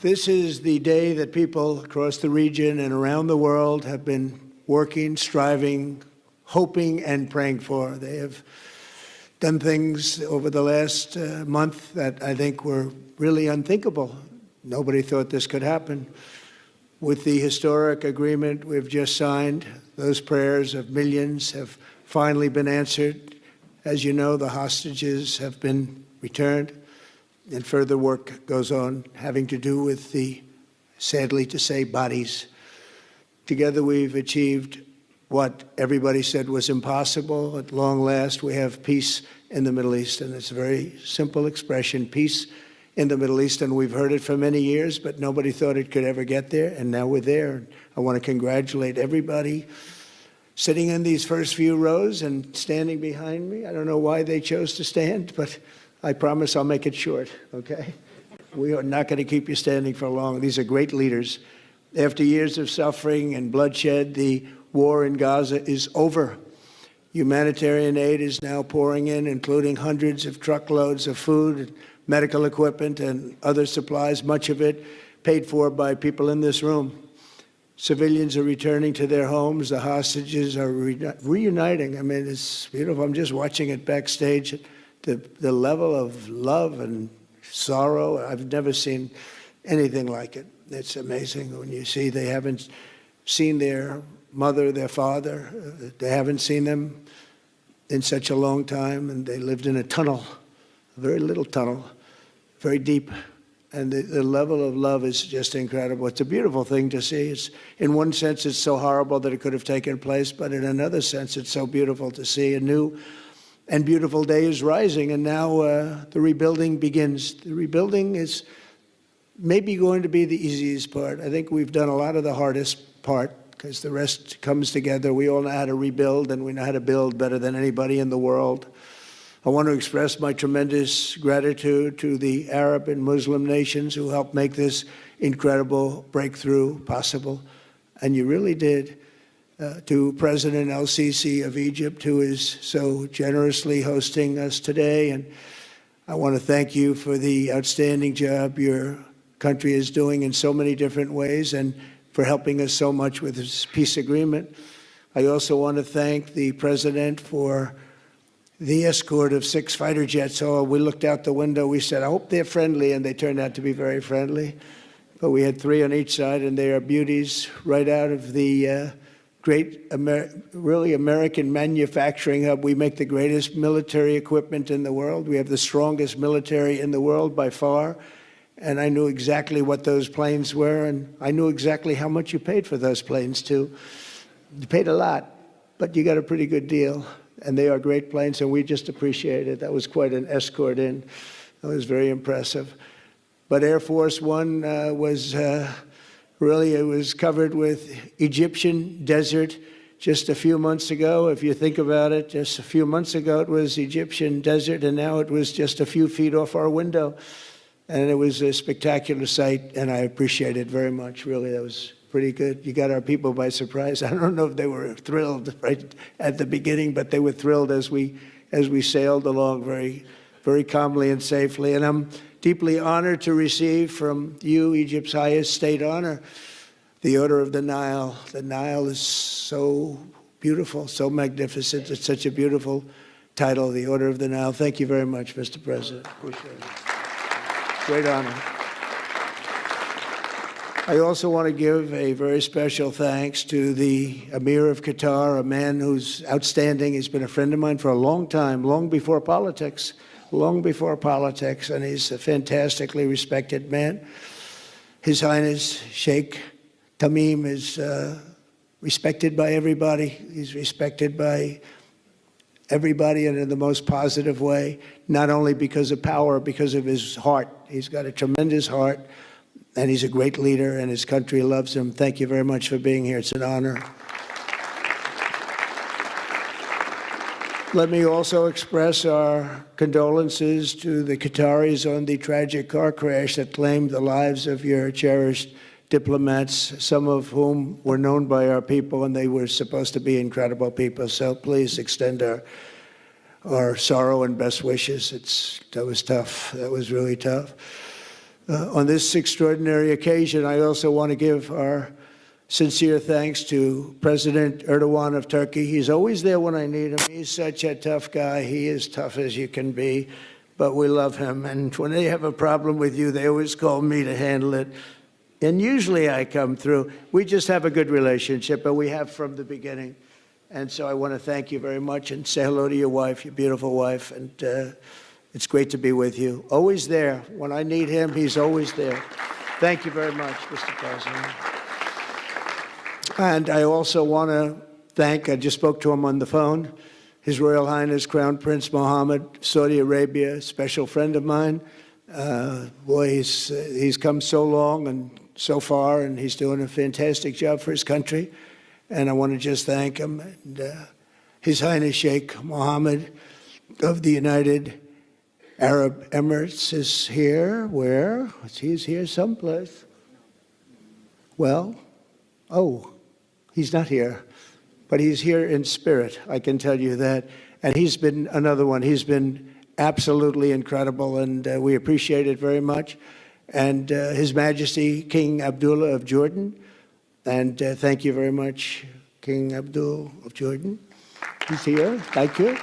This is the day that people across the region and around the world have been working, striving, hoping, and praying for. They have done things over the last month that I think were really unthinkable. Nobody thought this could happen. With the historic agreement we've just signed, those prayers of millions have finally been answered. As you know, the hostages have been returned. and further work goes on having to do with the, sadly to say, bodies. Together we've achieved what everybody said was impossible. At long last, we have peace in the Middle East, and it's a very simple expression, peace in the Middle East, and we've heard it for many years, but nobody thought it could ever get there, and now we're there. I want to congratulate everybody sitting in these first few rows and standing behind me. I don't know why they chose to stand, but I promise I'll make it short, okay? We are not going to keep you standing for long. These are great leaders. After years of suffering and bloodshed, the war in Gaza is over. Humanitarian aid is now pouring in, including hundreds of truckloads of food, medical equipment, and other supplies, much of it paid for by people in this room. Civilians are returning to their homes. The hostages are reuniting. I mean, it's beautiful. I'm just watching it backstage. The level of love and sorrow, I've never seen anything like it. It's amazing when you see they haven't seen their mother, their father. They haven't seen them in such a long time, and they lived in a tunnel, a very little tunnel, very deep. And the level of love is just incredible. It's a beautiful thing to see. It's, in one sense, it's so horrible that it could have taken place, but in another sense, it's so beautiful to see. A new and beautiful day is rising, and now the rebuilding begins. The rebuilding is maybe going to be the easiest part. I think we've done a lot of the hardest part, because the rest comes together. We all know how to rebuild, and we know how to build better than anybody in the world. I want to express my tremendous gratitude to the Arab and Muslim nations who helped make this incredible breakthrough possible. And you really did. To President El-Sisi of Egypt, who is so generously hosting us today. And I want to thank you for the outstanding job your country is doing in so many different ways, and for helping us so much with this peace agreement. I also want to thank the President for the escort of 6 fighter jets. Oh, we looked out the window, we said, I hope they're friendly, and they turned out to be very friendly. But we had 3 on each side, and they are beauties right out of the great, really American manufacturing hub. We make the greatest military equipment in the world. We have the strongest military in the world by far. And I knew exactly what those planes were, and I knew exactly how much you paid for those planes, too. You paid a lot, but you got a pretty good deal. And they are great planes, and we just appreciate it. That was quite an escort in. That was very impressive. But Air Force One was really, it was covered with Egyptian desert just a few months ago. If you think about it, just a few months ago it was Egyptian desert, and now it was just a few feet off our window. And it was a spectacular sight, and I appreciate it very much. Really, that was pretty good. You got our people by surprise. I don't know if they were thrilled right at the beginning, but they were thrilled as we sailed along very, very calmly and safely. And I'm deeply honored to receive from you, Egypt's highest state honor, the Order of the Nile. The Nile is so beautiful, so magnificent. It's such a beautiful title, the Order of the Nile. Thank you very much, Mr. President. Appreciate it. Great honor. I also want to give a very special thanks to the Emir of Qatar, a man who's outstanding. He's been a friend of mine for a long time, long before politics, and he's a fantastically respected man. His Highness Sheikh Tamim is respected by everybody. He's respected by everybody, and in the most positive way, not only because of power, because of his heart. He's got a tremendous heart, and he's a great leader, and his country loves him. Thank you very much for being here. It's an honor. Let me also express our condolences to the Qataris on the tragic car crash that claimed the lives of your cherished diplomats, some of whom were known by our people, and they were supposed to be incredible people. So please extend our sorrow and best wishes. That was tough. That was really tough. On this extraordinary occasion, I also want to give our sincere thanks to President Erdogan of Turkey. He's always there when I need him. He's such a tough guy. He is tough as you can be, but we love him. And when they have a problem with you, they always call me to handle it. And usually I come through. We just have a good relationship, but we have from the beginning. And so I want to thank you very much and say hello to your wife, your beautiful wife. And It's great to be with you. Always there. When I need him, he's always there. Thank you very much, Mr. President. And I also want to thank, I just spoke to him on the phone, His Royal Highness Crown Prince Mohammed, Saudi Arabia, special friend of mine. Boy, he's come so long and so far, and he's doing a fantastic job for his country. And I want to just thank him. And His Highness Sheikh Mohammed of the United Arab Emirates is here. Where? He's here someplace. Well, oh, he's not here. But he's here in spirit, I can tell you that. And he's been another one. He's been absolutely incredible, and we appreciate it very much. And His Majesty King Abdullah of Jordan. And thank you very much, King Abdul of Jordan. He's here. Thank you.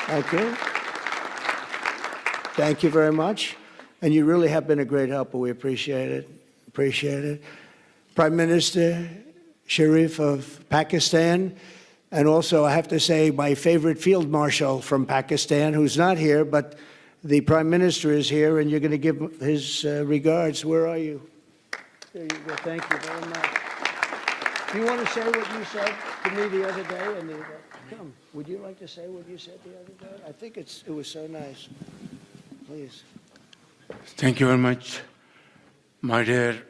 Thank you. Thank you very much. And you really have been a great helper. We appreciate it. Appreciate it. Prime Minister Sharif of Pakistan, and also I have to say my favorite field marshal from Pakistan, who's not here, but the Prime Minister is here, and you're going to give his regards. Where are you? There you go. Thank you very much. Do you want to say what you said to me the other day? And come, would you like to say what you said the other day? I think it was so nice. Please. Thank you very much, my dear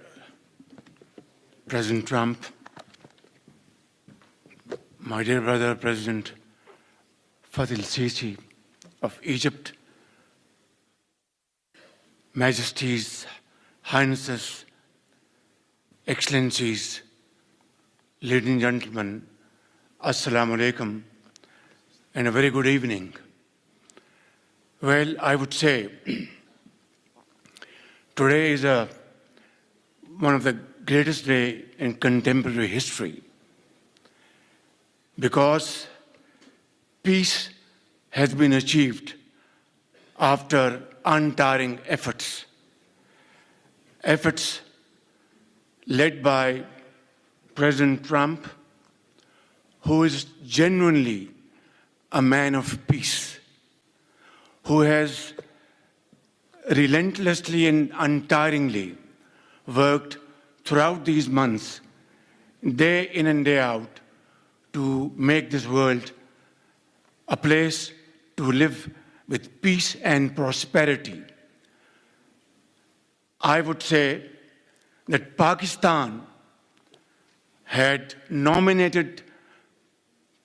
President Trump, my dear brother President Fathi al-Sisi of Egypt, Majesties, Highnesses, Excellencies, ladies and gentlemen, Assalamu alaikum, and a very good evening. Well, I would say today is one of the greatest days in contemporary history, because peace has been achieved after untiring efforts led by President Trump, who is genuinely a man of peace, who has relentlessly and untiringly worked throughout these months, day in and day out, to make this world a place to live with peace and prosperity. I would say that Pakistan had nominated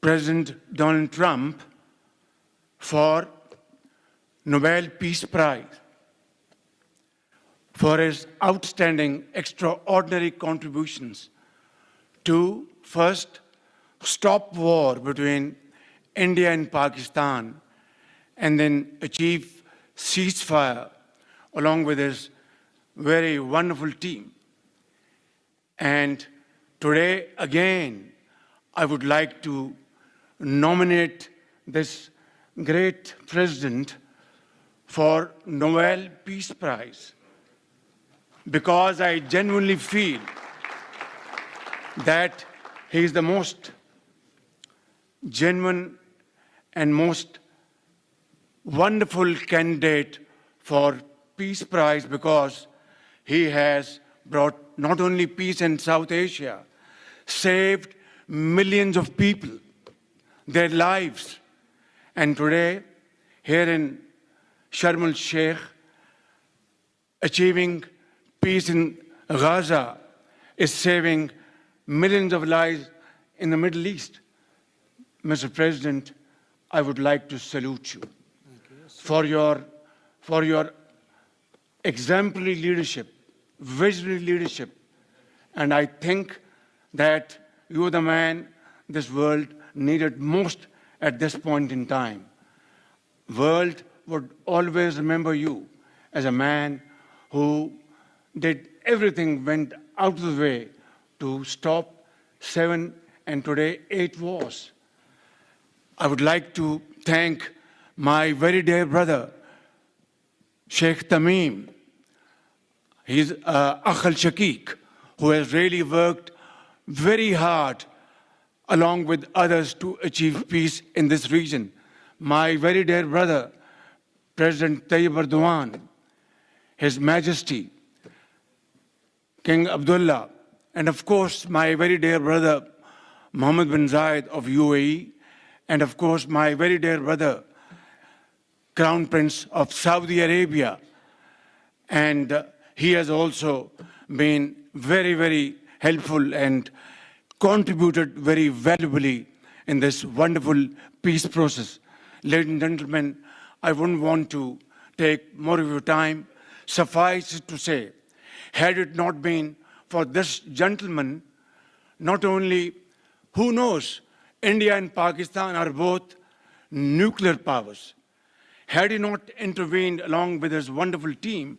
President Donald Trump for Nobel Peace Prize for his outstanding, extraordinary contributions to first stop war between India and Pakistan, and then achieve ceasefire along with his very wonderful team. And today, again, I would like to nominate this great president for Nobel Peace Prize, because I genuinely feel that he is the most genuine and most wonderful candidate for Peace Prize, because he has brought not only peace in South Asia, saved millions of people, their lives. And today, here in Sharm el-Sheikh, achieving peace in Gaza is saving millions of lives in the Middle East. Mr. President, I would like to salute you for your exemplary leadership, visionary leadership. And I think that you are the man this world needed most at this point in time. World would always remember you as a man who did everything, went out of the way to stop 7 and today 8 wars. I would like to thank my very dear brother, Sheikh Tamim. He's Akh al-Shaqiq, who has really worked very hard along with others to achieve peace in this region. My very dear brother, President Tayyip Erdogan, His Majesty, King Abdullah, and of course my very dear brother Mohammed bin Zayed of UAE, and of course my very dear brother Crown Prince of Saudi Arabia. And he has also been very, very helpful and contributed very valuably in this wonderful peace process. Ladies and gentlemen, I wouldn't want to take more of your time. Suffice it to say, had it not been for this gentleman, not only, who knows, India and Pakistan are both nuclear powers. Had he not intervened along with his wonderful team,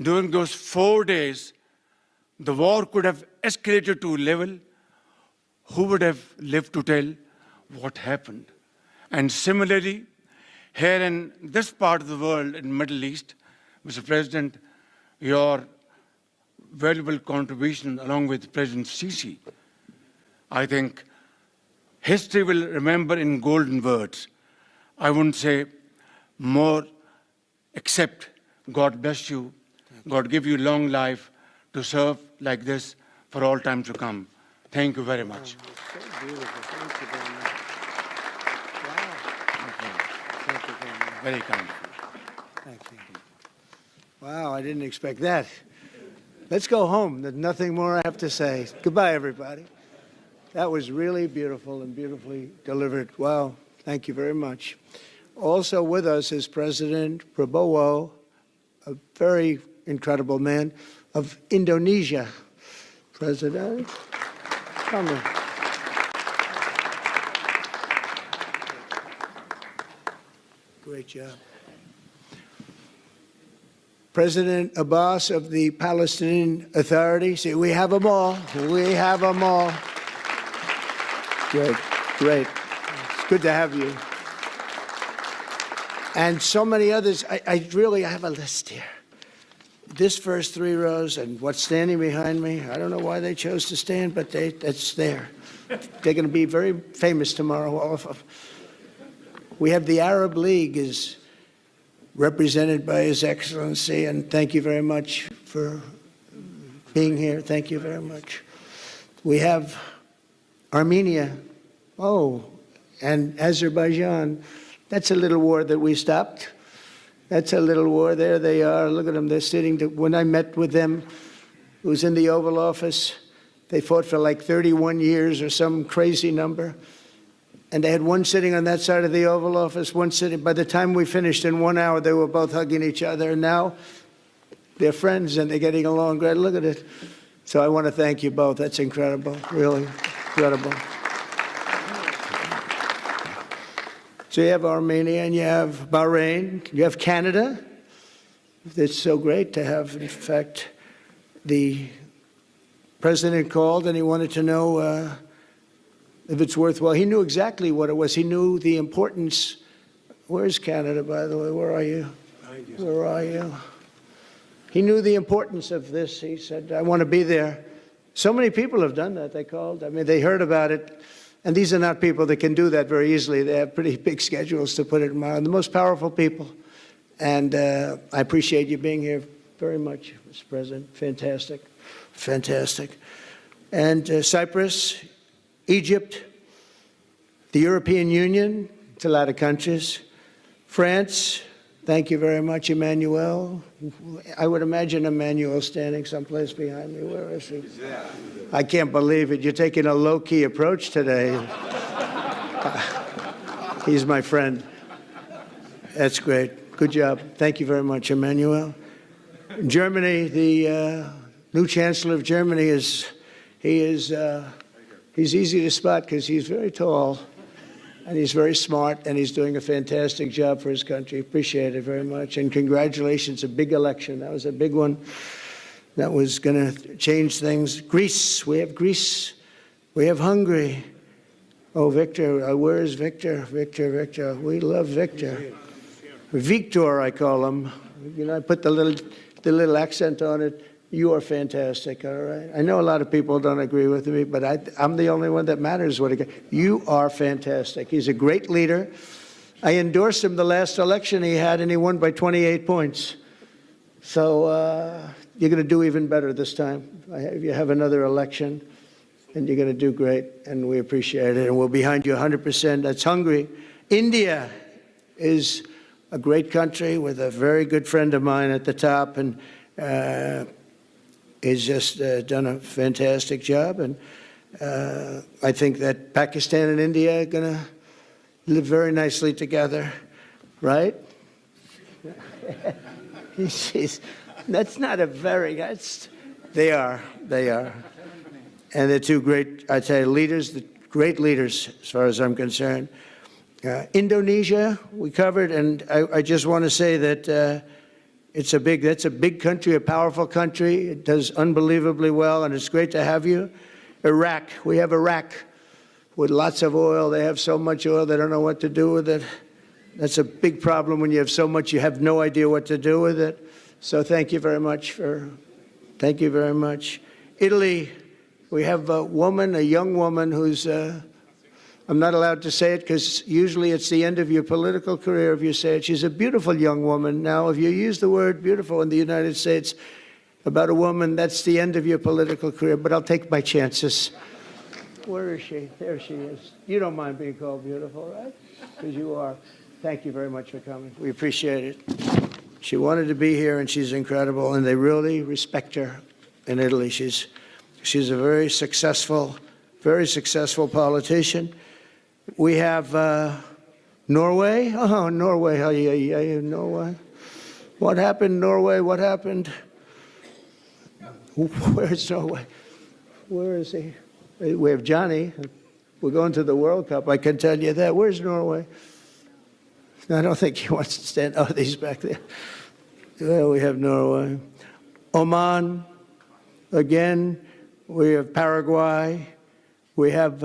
during those 4 days, the war could have escalated to a level. Who would have lived to tell what happened? And similarly, here in this part of the world, in the Middle East, Mr. President, your valuable contribution along with President Sisi, I think history will remember in golden words. I wouldn't say more, except God bless you, God give you long life to serve like this for all time to come. Thank you very much. So beautiful. Thank you very much. Wow. Thank you very much. Very kind. Thank you. Wow, I didn't expect that. Let's go home. There's nothing more I have to say. Goodbye, everybody. That was really beautiful and beautifully delivered. Wow. Thank you very much. Also with us is President Prabowo, a very incredible man of Indonesia. President, come in. Great job. President Abbas of the Palestinian Authority. See, we have them all. We have them all. Great, great. It's good to have you. And so many others. I have a list here. This first 3 rows and what's standing behind me, I don't know why they chose to stand, but that's there. They're going to be very famous tomorrow, all of them. We have the Arab League is represented by His Excellency, and thank you very much for being here. Thank you very much. We have Armenia, and Azerbaijan. That's a little war that we stopped. That's a little war. There they are. Look at them. They're sitting. When I met with them, it was in the Oval Office. They fought for like 31 years or some crazy number. And they had one sitting on that side of the Oval Office, one sitting. By the time we finished in 1 hour, they were both hugging each other. And now they're friends and they're getting along great. Look at it. So I want to thank you both. That's incredible. Really incredible. So you have Armenia and you have Bahrain, you have Canada. It's so great to have, in fact, the president called and he wanted to know if it's worthwhile. He knew exactly what it was. He knew the importance. Where's Canada, by the way? Where are you? Where are you? He knew the importance of this. He said, I want to be there. So many people have done that. They called. I mean, they heard about it. And these are not people that can do that very easily. They have pretty big schedules to put it in mind. The most powerful people. And I appreciate you being here very much, Mr. President. Fantastic. Fantastic. And Cyprus, Egypt, the European Union, it's a lot of countries. France, thank you very much, Emmanuel. I would imagine Emmanuel standing someplace behind me. Where is he? I can't believe it. You're taking a low-key approach today. He's my friend. That's great. Good job. Thank you very much, Emmanuel. Germany, the new Chancellor of Germany he's easy to spot because he's very tall and he's very smart and he's doing a fantastic job for his country. Appreciate it very much. And congratulations, a big election. That was a big one. That was going to change things. Greece, we have Greece. We have Hungary. Oh, Victor, where is Victor? Victor. We love Victor. Victor, I call him. You know, I put the little accent on it. You are fantastic, all right? I know a lot of people don't agree with me, but I'm the only one that matters. You are fantastic. He's a great leader. I endorsed him the last election he had, and he won by 28 points. So you're going to do even better this time. You have another election, and you're going to do great, and we appreciate it, and we're behind you 100%. That's Hungary. India is a great country with a very good friend of mine at the top, and he's just done a fantastic job. And I think that Pakistan and India are going to live very nicely together, right? That's not a very, they are. And they're two great, I tell you, leaders, great leaders as far as I'm concerned. Indonesia, we covered, and I just want to say that that's a big country, a powerful country. It does unbelievably well, and it's great to have you. Iraq, we have Iraq with lots of oil. They have so much oil, they don't know what to do with it. That's a big problem when you have so much, you have no idea what to do with it. So thank you very much thank you very much. Italy, we have a young woman who's, I'm not allowed to say it because usually it's the end of your political career if you say it. She's a beautiful young woman. Now, if you use the word beautiful in the United States about a woman, that's the end of your political career, but I'll take my chances. Where is she? There she is. You don't mind being called beautiful, right? Because you are. Thank you very much for coming. We appreciate it. She wanted to be here, and she's incredible, and they really respect her in Italy. She's a very successful politician. We have Norway. Oh, Norway. Norway. What happened, Norway? What happened? Where's Norway? Where is he? We have Johnny. We're going to the World Cup. I can tell you that. Where's Norway? I don't think he wants to stand. Oh, he's back there. Well, we have Norway. Oman. Again, we have Paraguay. We have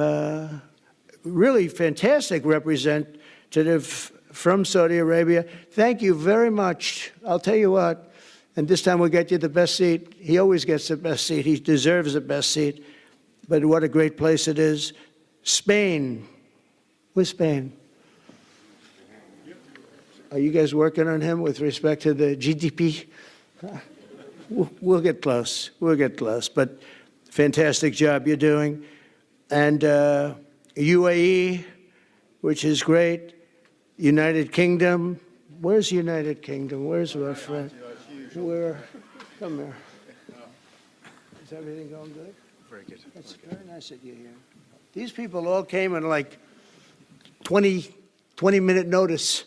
really fantastic representative from Saudi Arabia. Thank you very much. I'll tell you what, and this time we'll get you the best seat. He always gets the best seat. He deserves the best seat. But what a great place it is. Spain. Where's Spain? Are you guys working on him with respect to the GDP? We'll get close. We'll get close. But fantastic job you're doing. And UAE, which is great. United Kingdom. Where's United Kingdom? Where's our friend? Come here. Is everything going good? Very good. That's very nice that you're here. These people all came in like 20-minute notice,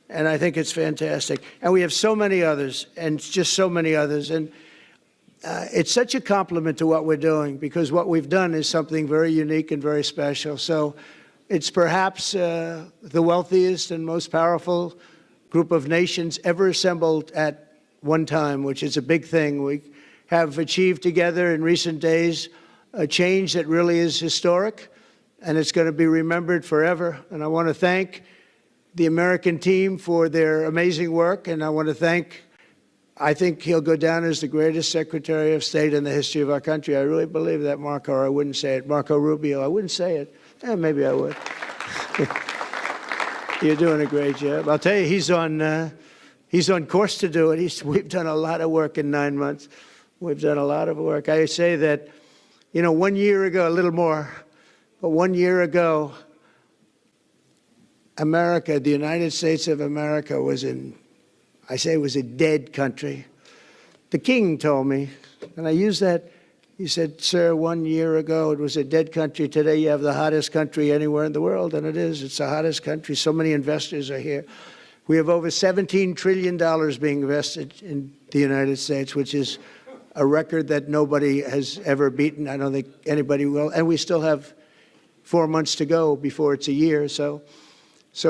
and I think it's fantastic. And we have so many others, and just so many others. And it's such a compliment to what we're doing, because what we've done is something very unique and very special. So it's perhaps the wealthiest and most powerful group of nations ever assembled at one time, which is a big thing. We have achieved together in recent days a change that really is historic, and it's going to be remembered forever. And I want to thank the American team for their amazing work, and I want to thank, I think he'll go down as the greatest Secretary of State in the history of our country. I really believe that, Marco, or I wouldn't say it. Marco Rubio, I wouldn't say it. Maybe I would. You're doing a great job. I'll tell you, he's on course to do it. We've done a lot of work in 9 months. We've done a lot of work. I say that, 1 year ago, a little more, but 1 year ago, America, the United States of America was was a dead country. The king told me, and I use that, he said, sir, 1 year ago it was a dead country. Today you have the hottest country anywhere in the world, and it is. It's the hottest country. So many investors are here. We have over $17 trillion being invested in the United States, which is a record that nobody has ever beaten. I don't think anybody will. And we still have 4 months to go before it's a year. So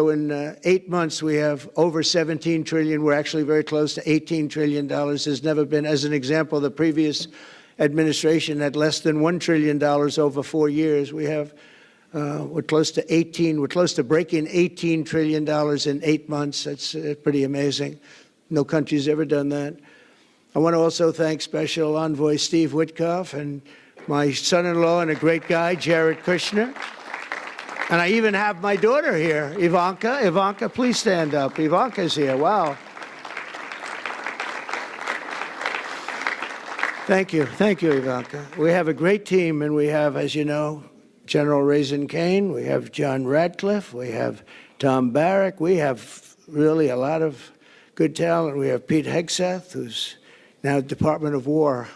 in 8 months, we have over $17 trillion. We're actually very close to $18 trillion. There's never been, as an example, the previous administration had less than $1 trillion over 4 years. We have, we're close to breaking $18 trillion in 8 months. That's pretty amazing. No country's ever done that. I want to also thank Special Envoy Steve Witkoff and my son-in-law and a great guy, Jared Kushner. And I even have my daughter here, Ivanka. Ivanka, please stand up. Ivanka's here. Wow. Thank you. Thank you, Ivanka. We have a great team, and we have, as you know, General Raisin Kane. We have John Radcliffe. We have Tom Barrack. We have really a lot of good talent. We have Pete Hegseth, who's now Department of War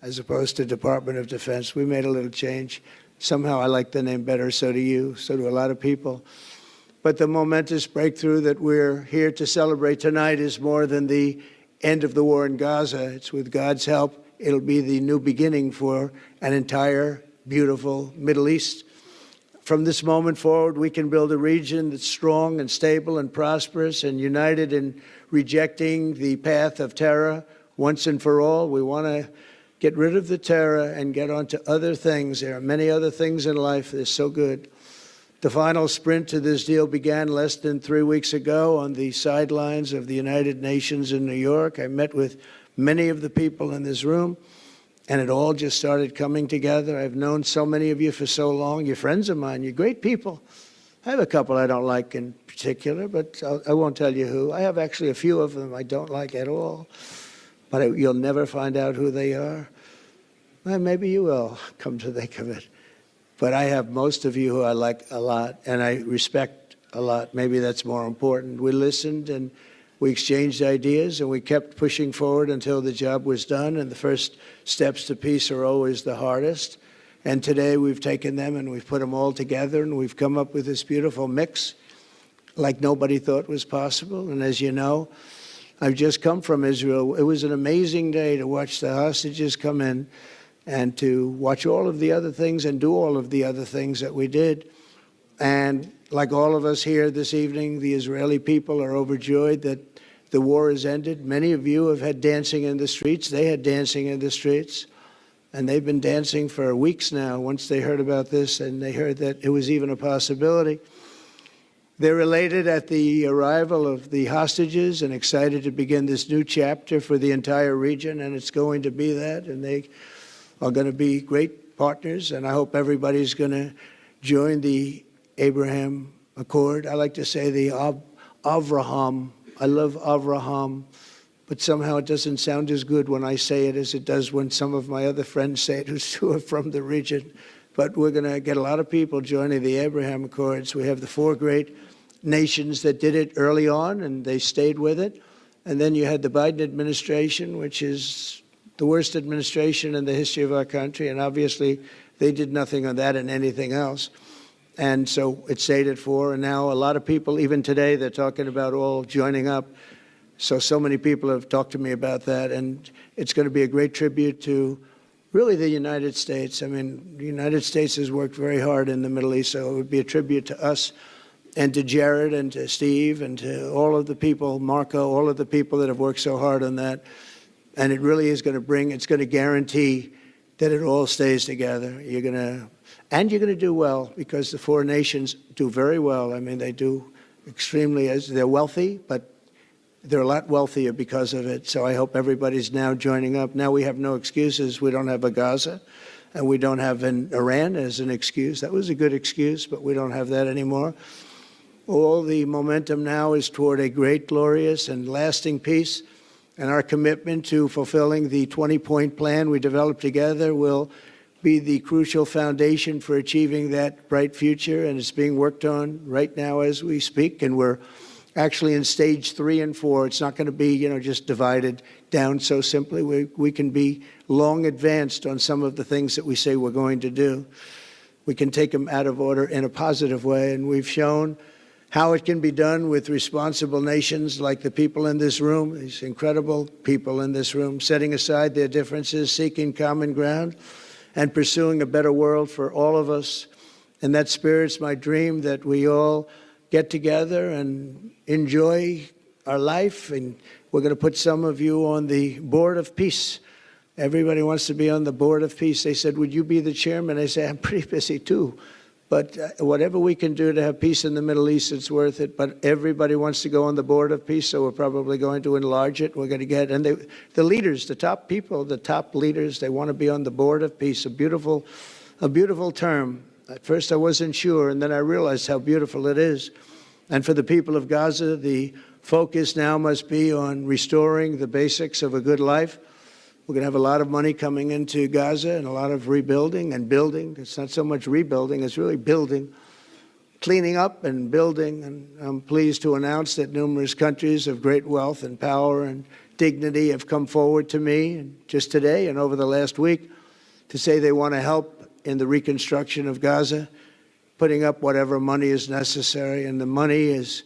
as opposed to Department of Defense. We made a little change. Somehow I like the name better, so do you, so do a lot of people. But the momentous breakthrough that we're here to celebrate tonight is more than the end of the war in Gaza. It's with God's help, it'll be the new beginning for an entire beautiful Middle East. From this moment forward, we can build a region that's strong and stable and prosperous and united in rejecting the path of terror once and for all. We want to get rid of the terror and get on to other things. There are many other things in life that are so good. The final sprint to this deal began less than 3 weeks ago on the sidelines of the United Nations in New York. I met with many of the people in this room, and it all just started coming together. I've known so many of you for so long. You're friends of mine. You're great people. I have a couple I don't like in particular, but I won't tell you who. I have actually a few of them I don't like at all, but you'll never find out who they are. Well, maybe you will, come to think of it. But I have most of you who I like a lot, and I respect a lot. Maybe that's more important. We listened, and we exchanged ideas, and we kept pushing forward until the job was done, and the first steps to peace are always the hardest. And today we've taken them, and we've put them all together, and we've come up with this beautiful mix like nobody thought was possible. And as you know, I've just come from Israel. It was an amazing day to watch the hostages come in and to watch all of the other things and do all of the other things that we did. And like all of us here this evening, the Israeli people are overjoyed that the war has ended. Many of you have had dancing in the streets. They had dancing in the streets. And they've been dancing for weeks now once they heard about this and they heard that it was even a possibility. They're elated at the arrival of the hostages and excited to begin this new chapter for the entire region, and it's going to be that. And they are going to be great partners, and I hope everybody's going to join the Abraham Accord. I like to say the Avraham. I love Avraham, but somehow it doesn't sound as good when I say it as it does when some of my other friends say it who are from the region. But we're going to get a lot of people joining the Abraham Accords. We have the 4 great nations that did it early on, and they stayed with it. And then you had the Biden administration, which is the worst administration in the history of our country, and obviously they did nothing on that and anything else. And so it stayed at 4, and now a lot of people, even today, they're talking about all joining up. So many people have talked to me about that, and it's going to be a great tribute to really the United States. I mean, the United States has worked very hard in the Middle East, so it would be a tribute to us and to Jared and to Steve and to all of the people, Marco, all of the people that have worked so hard on that. And it really is going to bring, it's going to guarantee that it all stays together. You're going to do well, because the 4 nations do very well. I mean, they do extremely, as they're wealthy, but they're a lot wealthier because of it. So I hope everybody's now joining up. Now we have no excuses. We don't have a Gaza, and we don't have an Iran as an excuse. That was a good excuse, but we don't have that anymore. All the momentum now is toward a great, glorious, and lasting peace. And our commitment to fulfilling the 20-point plan we developed together will be the crucial foundation for achieving that bright future. And it's being worked on right now as we speak. And we're actually in stage 3 and 4. It's not going to be, just divided down so simply. We can be long advanced on some of the things that we say we're going to do. We can take them out of order in a positive way. And we've shown how it can be done with responsible nations like the people in this room, these incredible people in this room, setting aside their differences, seeking common ground, and pursuing a better world for all of us. And that spirit's my dream, that we all get together and enjoy our life. And we're going to put some of you on the Board of Peace. Everybody wants to be on the Board of Peace. They said, would you be the chairman? I say, I'm pretty busy too. But whatever we can do to have peace in the Middle East, it's worth it. But everybody wants to go on the Board of Peace, so we're probably going to enlarge it. We're going to get, and the leaders, the top people, the top leaders, they want to be on the Board of Peace, a beautiful term. At first, I wasn't sure, and then I realized how beautiful it is. And for the people of Gaza, the focus now must be on restoring the basics of a good life. We're going to have a lot of money coming into Gaza and a lot of rebuilding and building. It's not so much rebuilding, it's really building, cleaning up and building. And I'm pleased to announce that numerous countries of great wealth and power and dignity have come forward to me just today and over the last week to say they want to help in the reconstruction of Gaza, putting up whatever money is necessary. And the money is,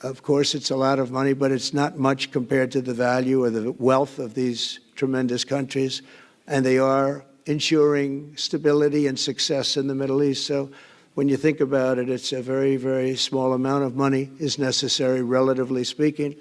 of course, it's a lot of money, but it's not much compared to the value or the wealth of these tremendous countries. And they are ensuring stability and success in the Middle East. So when you think about it, it's a very, very small amount of money is necessary, relatively speaking.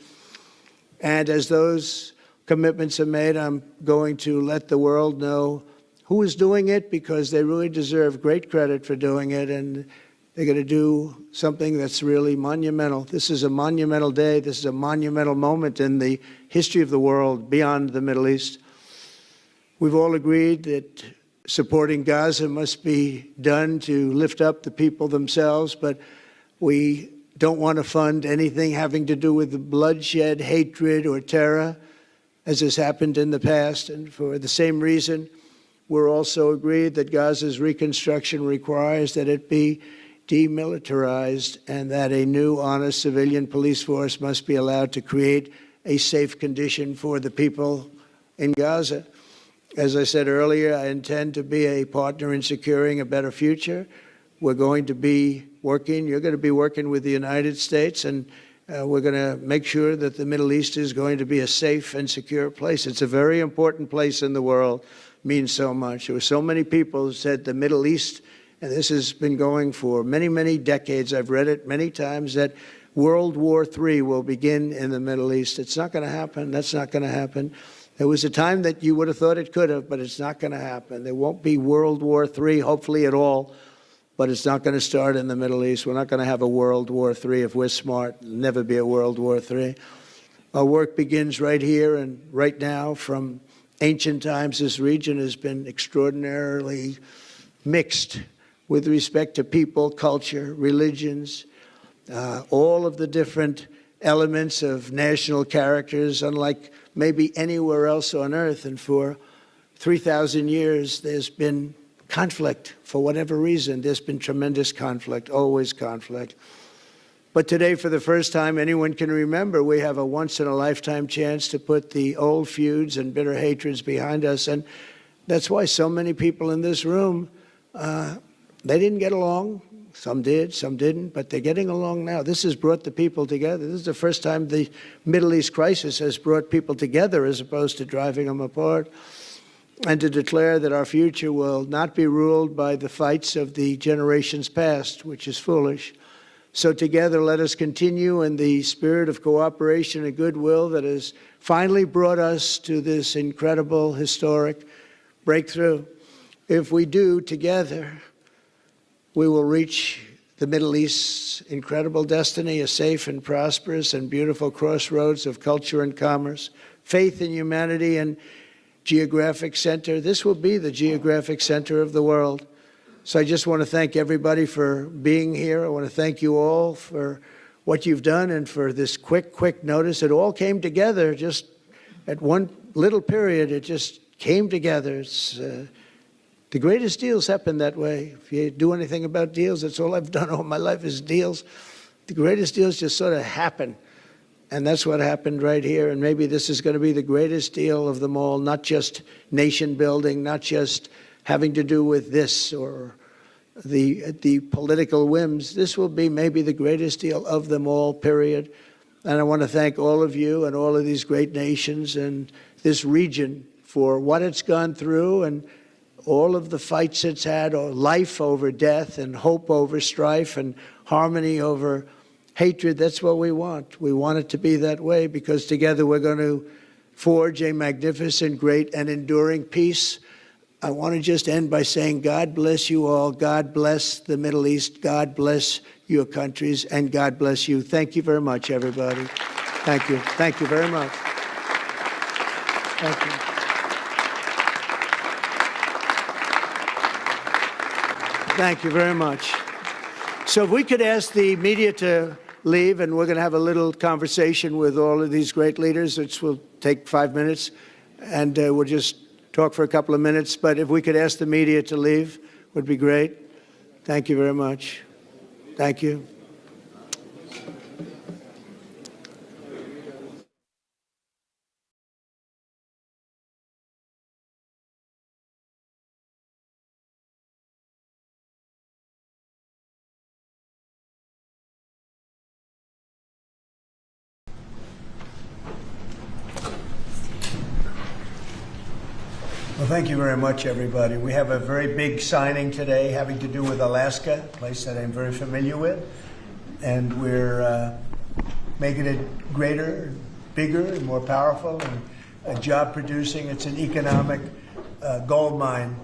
And as those commitments are made, I'm going to let the world know who is doing it, because they really deserve great credit for doing it, and they're going to do something that's really monumental. This is a monumental day. This is a monumental moment in the history of the world beyond the Middle East. We've all agreed that supporting Gaza must be done to lift up the people themselves, but we don't want to fund anything having to do with bloodshed, hatred, or terror, as has happened in the past. And for the same reason, we're also agreed that Gaza's reconstruction requires that it be demilitarized and that a new, honest civilian police force must be allowed to create a safe condition for the people in Gaza. As I said earlier, I intend to be a partner in securing a better future. We're going to be working, you're going to be working with the United States, and we're going to make sure that the Middle East is going to be a safe and secure place. It's a very important place in the world. Means so much. There were so many people who said the Middle East, and this has been going for many, many decades. I've read it many times, that World War III will begin in the Middle East. It's not going to happen. That's not going to happen. There was a time that you would have thought it could have, but it's not going to happen. There won't be World War III, hopefully at all, but it's not going to start in the Middle East. We're not going to have a World War III if we're smart. There'll never be a World War III. Our work begins right here and right now. From ancient times, this region has been extraordinarily mixed with respect to people, culture, religions, all of the different elements of national characters, unlike maybe anywhere else on earth. And for 3,000 years, there's been conflict. For whatever reason, there's been tremendous conflict, always conflict. But today, for the first time anyone can remember, we have a once-in-a-lifetime chance to put the old feuds and bitter hatreds behind us. And that's why so many people in this room, they didn't get along. Some did, some didn't, but they're getting along now. This has brought the people together. This is the first time the Middle East crisis has brought people together as opposed to driving them apart. And to declare that our future will not be ruled by the fights of the generations past, which is foolish. So together, let us continue in the spirit of cooperation and goodwill that has finally brought us to this incredible, historic breakthrough. If we do, together, we will reach the Middle East's incredible destiny, a safe and prosperous and beautiful crossroads of culture and commerce, faith in humanity and geographic center. This will be the geographic center of the world. So I just want to thank everybody for being here. I want to thank you all for what you've done and for this quick notice. It all came together just at one little period. It just came together. It's, the greatest deals happen that way. If you do anything about deals, that's all I've done all my life is deals. The greatest deals just sort of happen. And that's what happened right here. And maybe this is going to be the greatest deal of them all, not just nation building, not just having to do with this or the political whims. This will be maybe the greatest deal of them all, period. And I want to thank all of you and all of these great nations and this region for what it's gone through and all of the fights it's had, or life over death and hope over strife and harmony over hatred. That's what we want. We want it to be that way because together we're going to forge a magnificent, great, and enduring peace. I want to just end by saying God bless you all. God bless the Middle East. God bless your countries. And God bless you. Thank you very much, everybody. Thank you. Thank you very much. Thank you. Thank you very much. So if we could ask the media to leave, and we're going to have a little conversation with all of these great leaders, which will take 5 minutes, and we'll just talk for a couple of minutes. But if we could ask the media to leave, would be great. Thank you very much. Thank you. Well, thank you very much, everybody. We have a very big signing today having to do with Alaska, a place that I'm very familiar with. And we're making it greater, bigger, and more powerful, and job producing. It's an economic gold mine,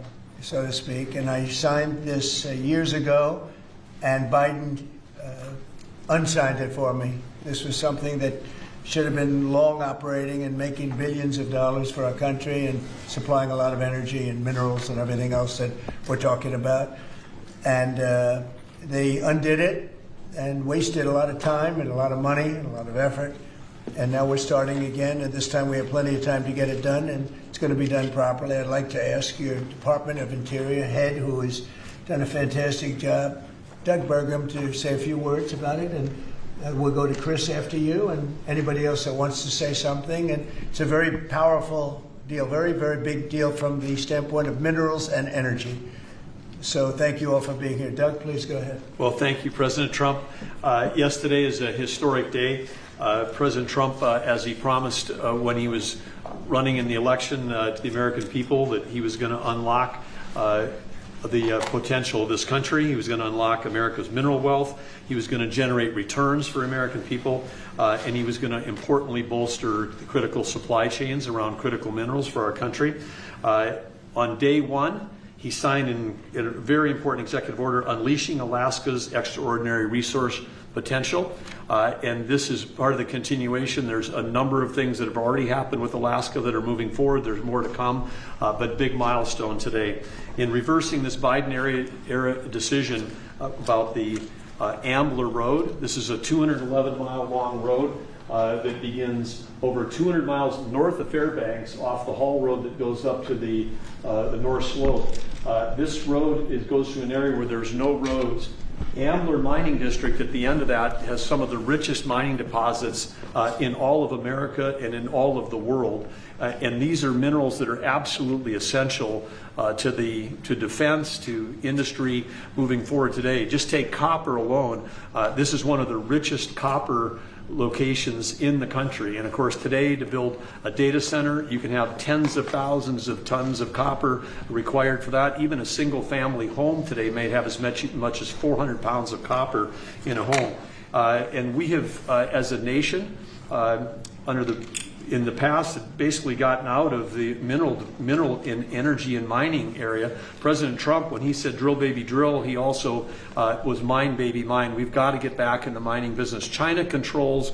so to speak. And I signed this years ago, and Biden unsigned it for me. This was something that should have been long operating and making billions of dollars for our country and supplying a lot of energy and minerals and everything else that we're talking about. And they undid it and wasted a lot of time and a lot of money and a lot of effort. And now we're starting again, and this time we have plenty of time to get it done, and it's going to be done properly. I'd like to ask your Department of Interior head, who has done a fantastic job, Doug Burgum, to say a few words about it. And we'll go to Chris after you and anybody else that wants to say something. And it's a very powerful deal, very, very big deal from the standpoint of minerals and energy. So thank you all for being here. Doug, please go ahead. Well, thank you, President Trump. Yesterday is a historic day. President Trump, as he promised when he was running in the election to the American people, that he was going to unlock the potential of this country. He was going to unlock America's mineral wealth. He was going to generate returns for American people. And he was going to importantly bolster the critical supply chains around critical minerals for our country. On day one, he signed in a very important executive order unleashing Alaska's extraordinary resource potential. And this is part of the continuation. There's a number of things that have already happened with Alaska that are moving forward. There's more to come, but big milestone today. In reversing this Biden era decision about the Ambler Road, this is a 211-mile long road that begins over 200 miles north of Fairbanks off the Hall Road that goes up to the North Slope. This road goes through an area where there's no roads. Ambler Mining District at the end of that has some of the richest mining deposits in all of America and in all of the world. And these are minerals that are absolutely essential to defense, to industry moving forward today. Just take copper alone. This is one of the richest copper locations in the country. And of course, today to build a data center, you can have tens of thousands of tons of copper required for that. Even a single family home today may have as much as 400 pounds of copper in a home. And we have, as a nation, in the past, basically gotten out of the mineral and energy and mining area. President Trump, when he said drill baby drill, he also was mine baby mine. We've got to get back in the mining business. China controls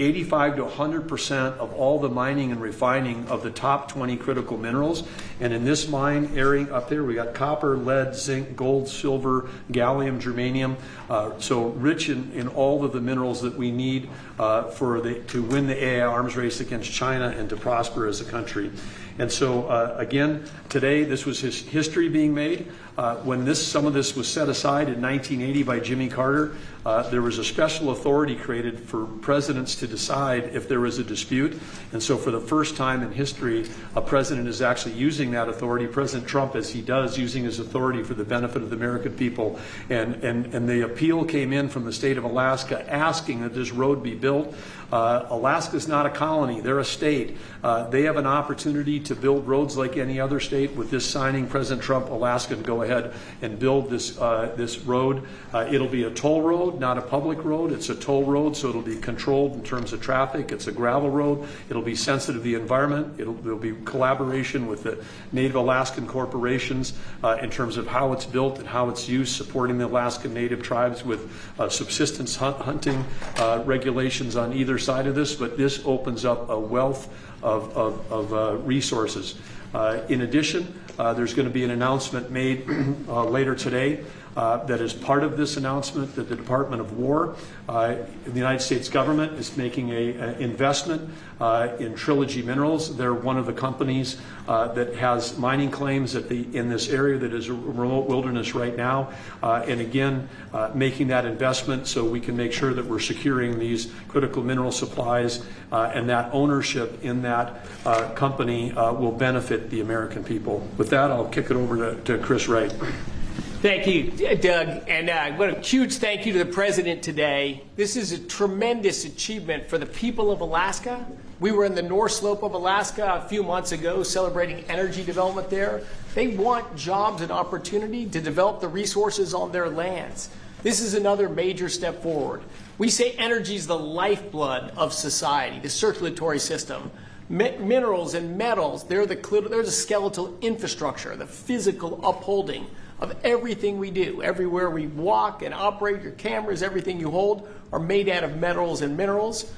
85 to 100% of all the mining and refining of the top 20 critical minerals. And in this mine area up there, we got copper, lead, zinc, gold, silver, gallium, germanium. So rich in all of the minerals that we need to win the AI arms race against China and to prosper as a country. And so, again, today this was history being made. When some of this was set aside in 1980 by Jimmy Carter, there was a special authority created for presidents to decide if there was a dispute. And so for the first time in history, a president is actually using that authority. President Trump, as he does, using his authority for the benefit of the American people. And the appeal came in from the state of Alaska asking that this road be built. Alaska's not a colony, they're a state. They have an opportunity to build roads like any other state. With this signing, President Trump, Alaska can go ahead and build this road. It'll be a toll road, not a public road. It's a toll road, so it'll be controlled in terms of traffic. It's a gravel road. It'll be sensitive to the environment. There'll be collaboration with the Native Alaskan corporations in terms of how it's built and how it's used, supporting the Alaskan Native tribes with subsistence hunting regulations on either side of this. But this opens up a wealth of resources. In addition, there's going to be an announcement made later today that is part of this announcement that the Department of War, the United States government is making an investment in Trilogy Minerals. They're one of the companies that has mining claims in this area that is a remote wilderness right now. And again, making that investment so we can make sure that we're securing these critical mineral supplies and that ownership in that company will benefit the American people. With that, I'll kick it over to Chris Wright. Thank you, Doug, and what a huge thank you to the President today. This is a tremendous achievement for the people of Alaska. We were in the North Slope of Alaska a few months ago celebrating energy development there. They want jobs and opportunity to develop the resources on their lands. This is another major step forward. We say energy is the lifeblood of society, the circulatory system. Minerals and metals, they're the skeletal infrastructure, the physical upholding of everything we do. Everywhere we walk and operate, your cameras, everything you hold are made out of metals and minerals.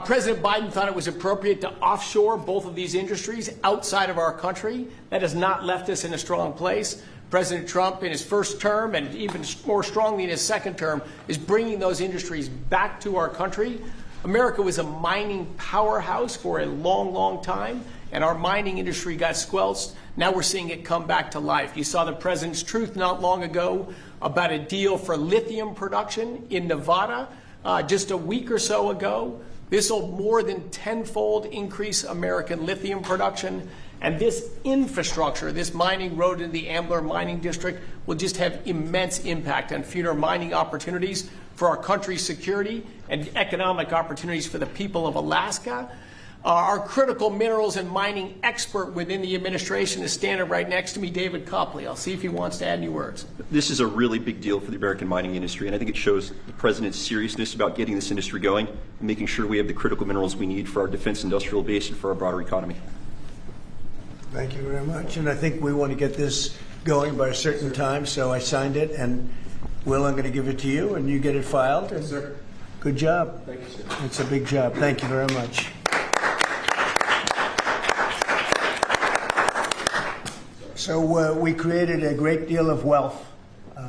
President Biden thought it was appropriate to offshore both of these industries outside of our country. That has not left us in a strong place. President Trump, in his first term and even more strongly in his second term, is bringing those industries back to our country. America was a mining powerhouse for a long, long time, and our mining industry got squelched. Now we're seeing it come back to life. You saw the President's truth not long ago about a deal for lithium production in Nevada just a week or so ago. This will more than tenfold increase American lithium production. And this infrastructure, this mining road in the Ambler Mining District, will just have immense impact on future mining opportunities for our country's security and economic opportunities for the people of Alaska. Our critical minerals and mining expert within the administration is standing right next to me, David Copley. I'll see if he wants to add any words. This is a really big deal for the American mining industry, and I think it shows the President's seriousness about getting this industry going and making sure we have the critical minerals we need for our defense industrial base and for our broader economy. Thank you very much. And I think we want to get this going by a certain time, so I signed it. And Will, I'm going to give it to you, and you get it filed. And sir. Good job. Thank you, sir. It's a big job. Thank you very much. So we created a great deal of wealth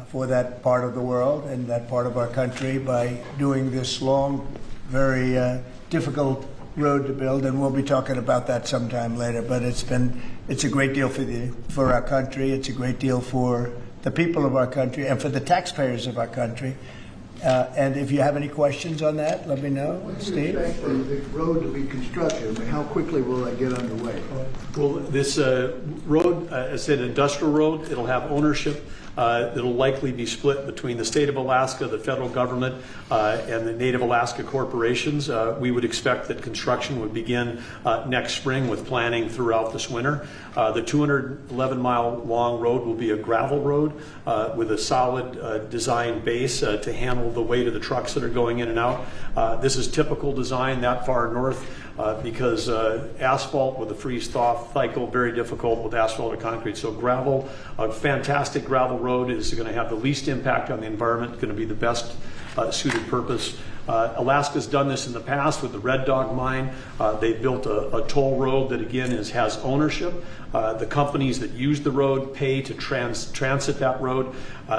for that part of the world and that part of our country by doing this long, very difficult road to build, and we'll be talking about that sometime later. But it's a great deal for our country. It's a great deal for the people of our country and for the taxpayers of our country. And if you have any questions on that, let me know. Steve? The road to be constructed, I mean, how quickly will that get underway? Well, this road, it's an industrial road. It'll have ownership. It'll likely be split between the state of Alaska, the federal government, and the Native Alaska corporations. We would expect that construction would begin next spring with planning throughout this winter. The 211-mile long road will be a gravel road with a solid design base to handle the weight of the trucks that are going in and out. This is typical design that far north because asphalt with a freeze-thaw cycle, very difficult with asphalt or concrete. So gravel, a fantastic gravel road is going to have the least impact on the environment, going to be the best suited purpose. Alaska's done this in the past with the Red Dog mine. They built a toll road that again has ownership. The companies that use the road pay to transit that road.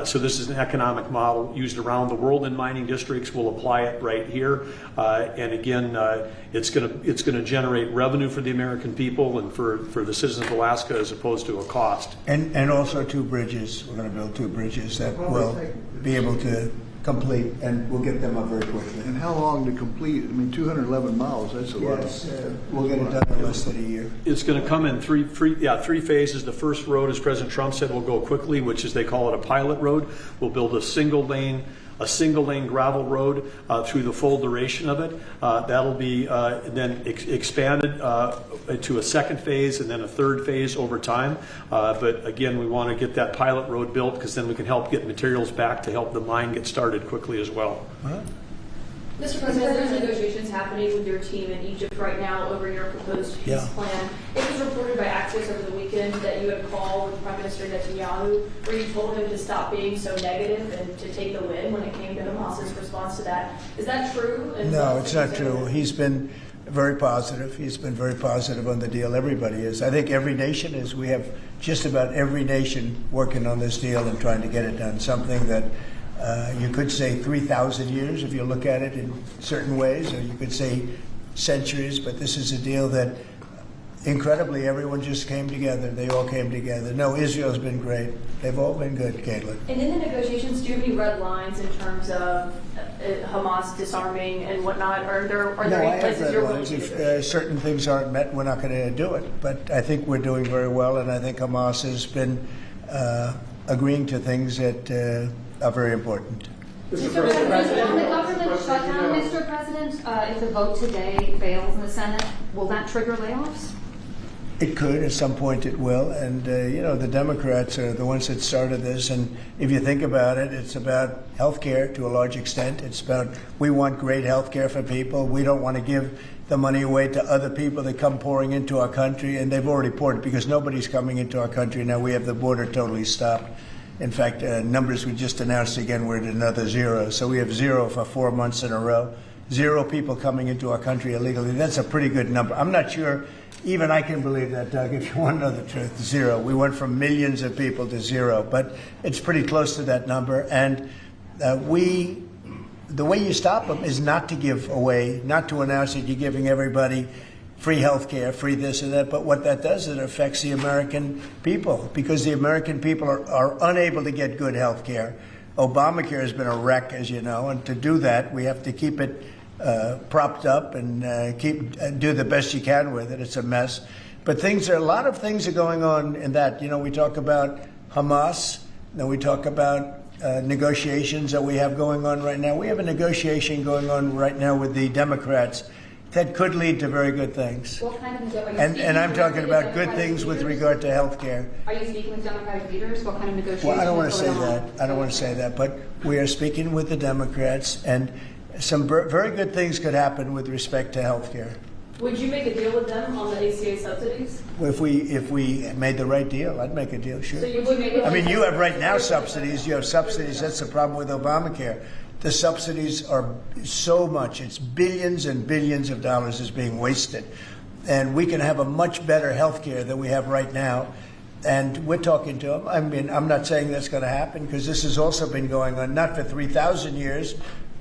So this is an economic model used around the world in mining districts. We'll apply it right here. And again, it's going to generate revenue for the American people and for the citizens of Alaska as opposed to a cost. And also 2 bridges. We're going to build 2 bridges that will be able to complete, and we'll get them up very quickly. And how long to complete? I mean, 211 miles, that's a lot. Yes, we'll get it done in less than a year. It's going to come in three phases. The first road, as President Trump said, will go quickly, which is they call it a pilot road. We'll build a single lane gravel road through the full duration of it. That'll be then expanded to a second phase and then a third phase over time. But again, we want to get that pilot road built because then we can help get materials back to help the mine get started quickly as well. Mr. President, there's negotiations happening with your team in Egypt right now over your proposed peace plan. It was reported by Axios over the weekend that you had a call with Prime Minister Netanyahu where you told him to stop being so negative and to take the win when it came to Hamas's response to that. Is that true? No, it's not true. He's been very positive. He's been very positive on the deal. Everybody is. I think every nation is. We have just about every nation working on this deal and trying to get it done. Something that you could say 3,000 years if you look at it in certain ways, or you could say centuries, but this is a deal that incredibly everyone just came together. They all came together. No, Israel's been great. They've all been good, Caitlin. And in the negotiations, do you have any red lines in terms of Hamas disarming and whatnot? Are there any places you're willing to negotiate? If certain things aren't met, we're not going to do it. But I think we're doing very well, and I think Hamas has been agreeing to things that are very important. Mr. President, on the government shutdown, Mr. President, if the vote today fails in the Senate, will that trigger layoffs? It could. At some point it will. And, the Democrats are the ones that started this. And if you think about it, it's about health care to a large extent. It's about we want great health care for people. We don't want to give the money away to other people that come pouring into our country. And they've already poured it because nobody's coming into our country. Now we have the border totally stopped. In fact, numbers we just announced again, we're at another 0. So we have 0 for 4 months in a row. 0 people coming into our country illegally. That's a pretty good number. I'm not sure even I can believe that, Doug, if you want to know the truth. 0. We went from millions of people to 0, but it's pretty close to that number. And the way you stop them is not to give away, not to announce that you're giving everybody free health care, free this and that. But what that does, it affects the American people because the American people are unable to get good health care. Obamacare has been a wreck, as you know, and to do that, we have to keep it propped up and do the best you can with it. It's a mess. But a lot of things are going on in that. We talk about Hamas, then we talk about negotiations that we have going on right now. We have a negotiation going on right now with the Democrats that could lead to very good things. What kind of and I'm talking about good things with regard to health care. Are you speaking with Democratic leaders? What kind of negotiations? Well, I don't want to say that. I don't want to say that. But we are speaking with the Democrats, and some very good things could happen with respect to health care. Would you make a deal with them on the ACA subsidies? If we made the right deal, I'd make a deal, sure. So you would make it? I mean, you have right now subsidies. You have subsidies. That's the problem with Obamacare. The subsidies are so much. It's billions and billions of dollars is being wasted. And we can have a much better health care than we have right now. And we're talking to them. I mean, I'm not saying that's going to happen because this has also been going on, not for 3,000 years,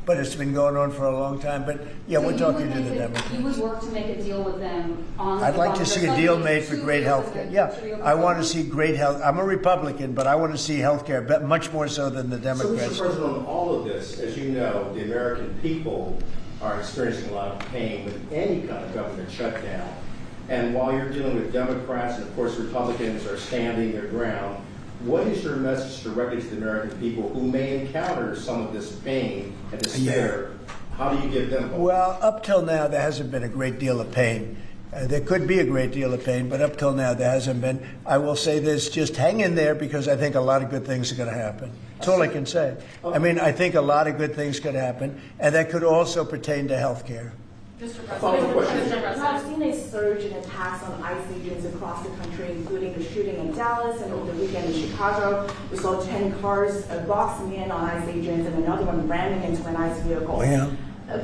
but it's been going on for a long time. But, yeah, we're talking to the Democrats. You would work to make a deal with them on I'd like to see a deal made for great health care. Yeah, I want to see great health. I'm a Republican, but I want to see health care much more so than the Democrats. So, Mr. President, on all of this, as you know, the American people are experiencing a lot of pain with any kind of government shutdown. And while you're dealing with Democrats and, of course, Republicans are standing their ground, what is your message directly to the American people who may encounter some of this pain and despair? Yeah. How do you give them hope? Well, up till now, there hasn't been a great deal of pain. There could be a great deal of pain, but up till now, there hasn't been. I will say this, just hang in there because I think a lot of good things are going to happen. That's all I can say. I mean, I think a lot of good things could happen, and that could also pertain to health care. Mr. President, I've seen a surge in attacks on ICE agents across the country, including the shooting in Dallas and over the weekend in Chicago. We saw 10 cars boxing in on ICE agents and another one ramming into an ICE vehicle. Oh, yeah.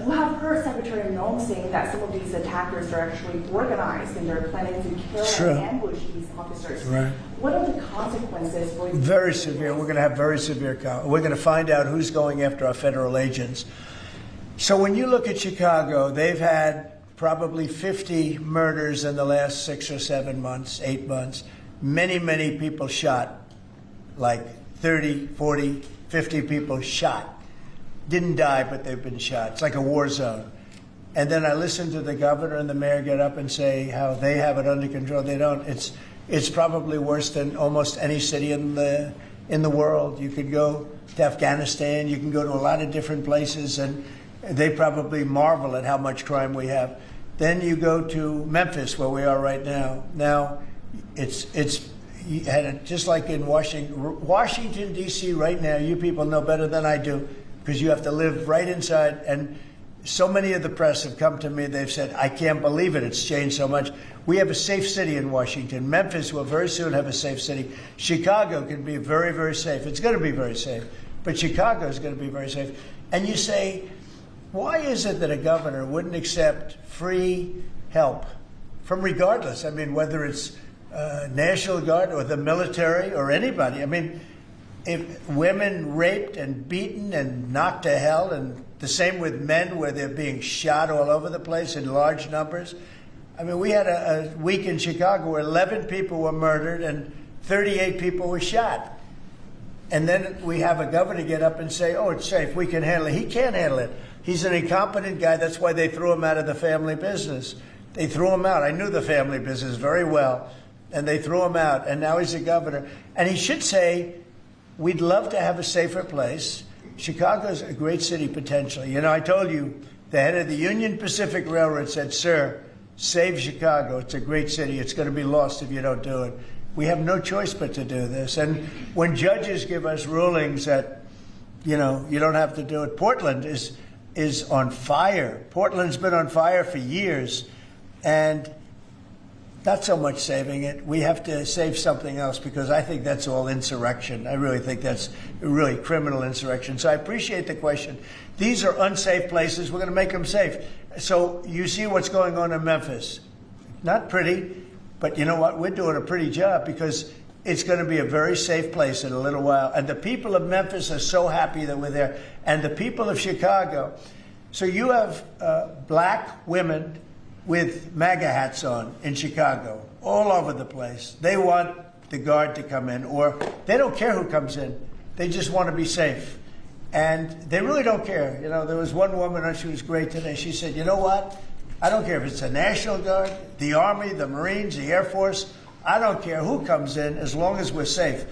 We have heard Secretary Noem saying that some of these attackers are actually organized and they're planning to kill and ambush these officers. Right. What are the consequences for you? Very severe. We're going to have very severe. We're going to find out who's going after our federal agents. So when you look at Chicago, they've had probably 50 murders in the last 6 or 7 months, 8 months. Many, many people shot, like 30, 40, 50 people shot. Didn't die, but they've been shot. It's like a war zone. And then I listen to the governor and the mayor get up and say how they have it under control. They don't. It's probably worse than almost any city in the world. You could go to Afghanistan. You can go to a lot of different places, and they probably marvel at how much crime we have. Then you go to Memphis, where we are right now. Now, you had it just like in Washington, D.C. right now. You people know better than I do because you have to live right inside. And so many of the press have come to me. They've said, I can't believe it. It's changed so much. We have a safe city in Washington. Memphis will very soon have a safe city. Chicago can be very, very safe. It's going to be very safe. But Chicago is going to be very safe. And you say, why is it that a governor wouldn't accept free help from regardless? I mean, whether it's National Guard or the military or anybody. I mean, if women raped and beaten and knocked to hell, and the same with men where they're being shot all over the place in large numbers. I mean, we had a week in Chicago where 11 people were murdered and 38 people were shot. And then we have a governor get up and say, oh, it's safe, we can handle it. He can't handle it. He's an incompetent guy. That's why they threw him out of the family business. They threw him out. I knew the family business very well. And they threw him out. And now he's a governor. And he should say, we'd love to have a safer place. Chicago's a great city potentially. You know, I told you, the head of the Union Pacific Railroad said, sir, save Chicago. It's a great city. It's going to be lost if you don't do it. We have no choice but to do this. And when judges give us rulings that, you know, you don't have to do it, Portland is on fire. Portland's been on fire for years. And not so much saving it. We have to save something else, because I think that's all insurrection. I really think that's really criminal insurrection. So I appreciate the question. These are unsafe places. We're going to make them safe. So you see what's going on in Memphis. Not pretty, but you know what? We're doing a pretty job, because it's going to be a very safe place in a little while. And the people of Memphis are so happy that we're there. And the people of Chicago. So you have black women with MAGA hats on in Chicago, all over the place. They want the Guard to come in, or they don't care who comes in. They just want to be safe. And they really don't care. You know, there was one woman, and she was great today. She said, you know what? I don't care if it's the National Guard, the Army, the Marines, the Air Force. I don't care who comes in, as long as we're safe.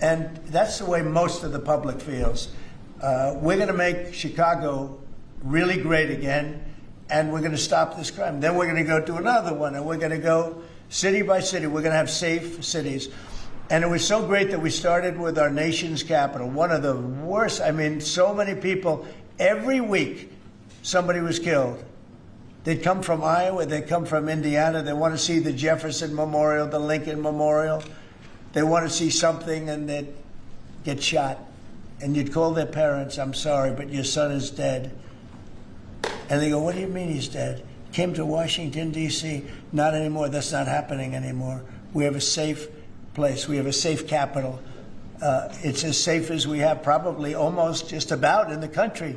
And that's the way most of the public feels. We're going to make Chicago really great again. And we're going to stop this crime. Then we're going to go do another one, and we're going to go city by city. We're going to have safe cities. And it was so great that we started with our nation's capital, one of the worst. I mean, so many people, every week somebody was killed. They'd come from Iowa, they'd come from Indiana. They want to see the Jefferson Memorial, the Lincoln Memorial. They want to see something, and they'd get shot. And you'd call their parents, I'm sorry, but your son is dead. And they go, what do you mean he's dead? Came to Washington, D.C. Not anymore. That's not happening anymore. We have a safe place. We have a safe capital. It's as safe as we have probably almost just about in the country.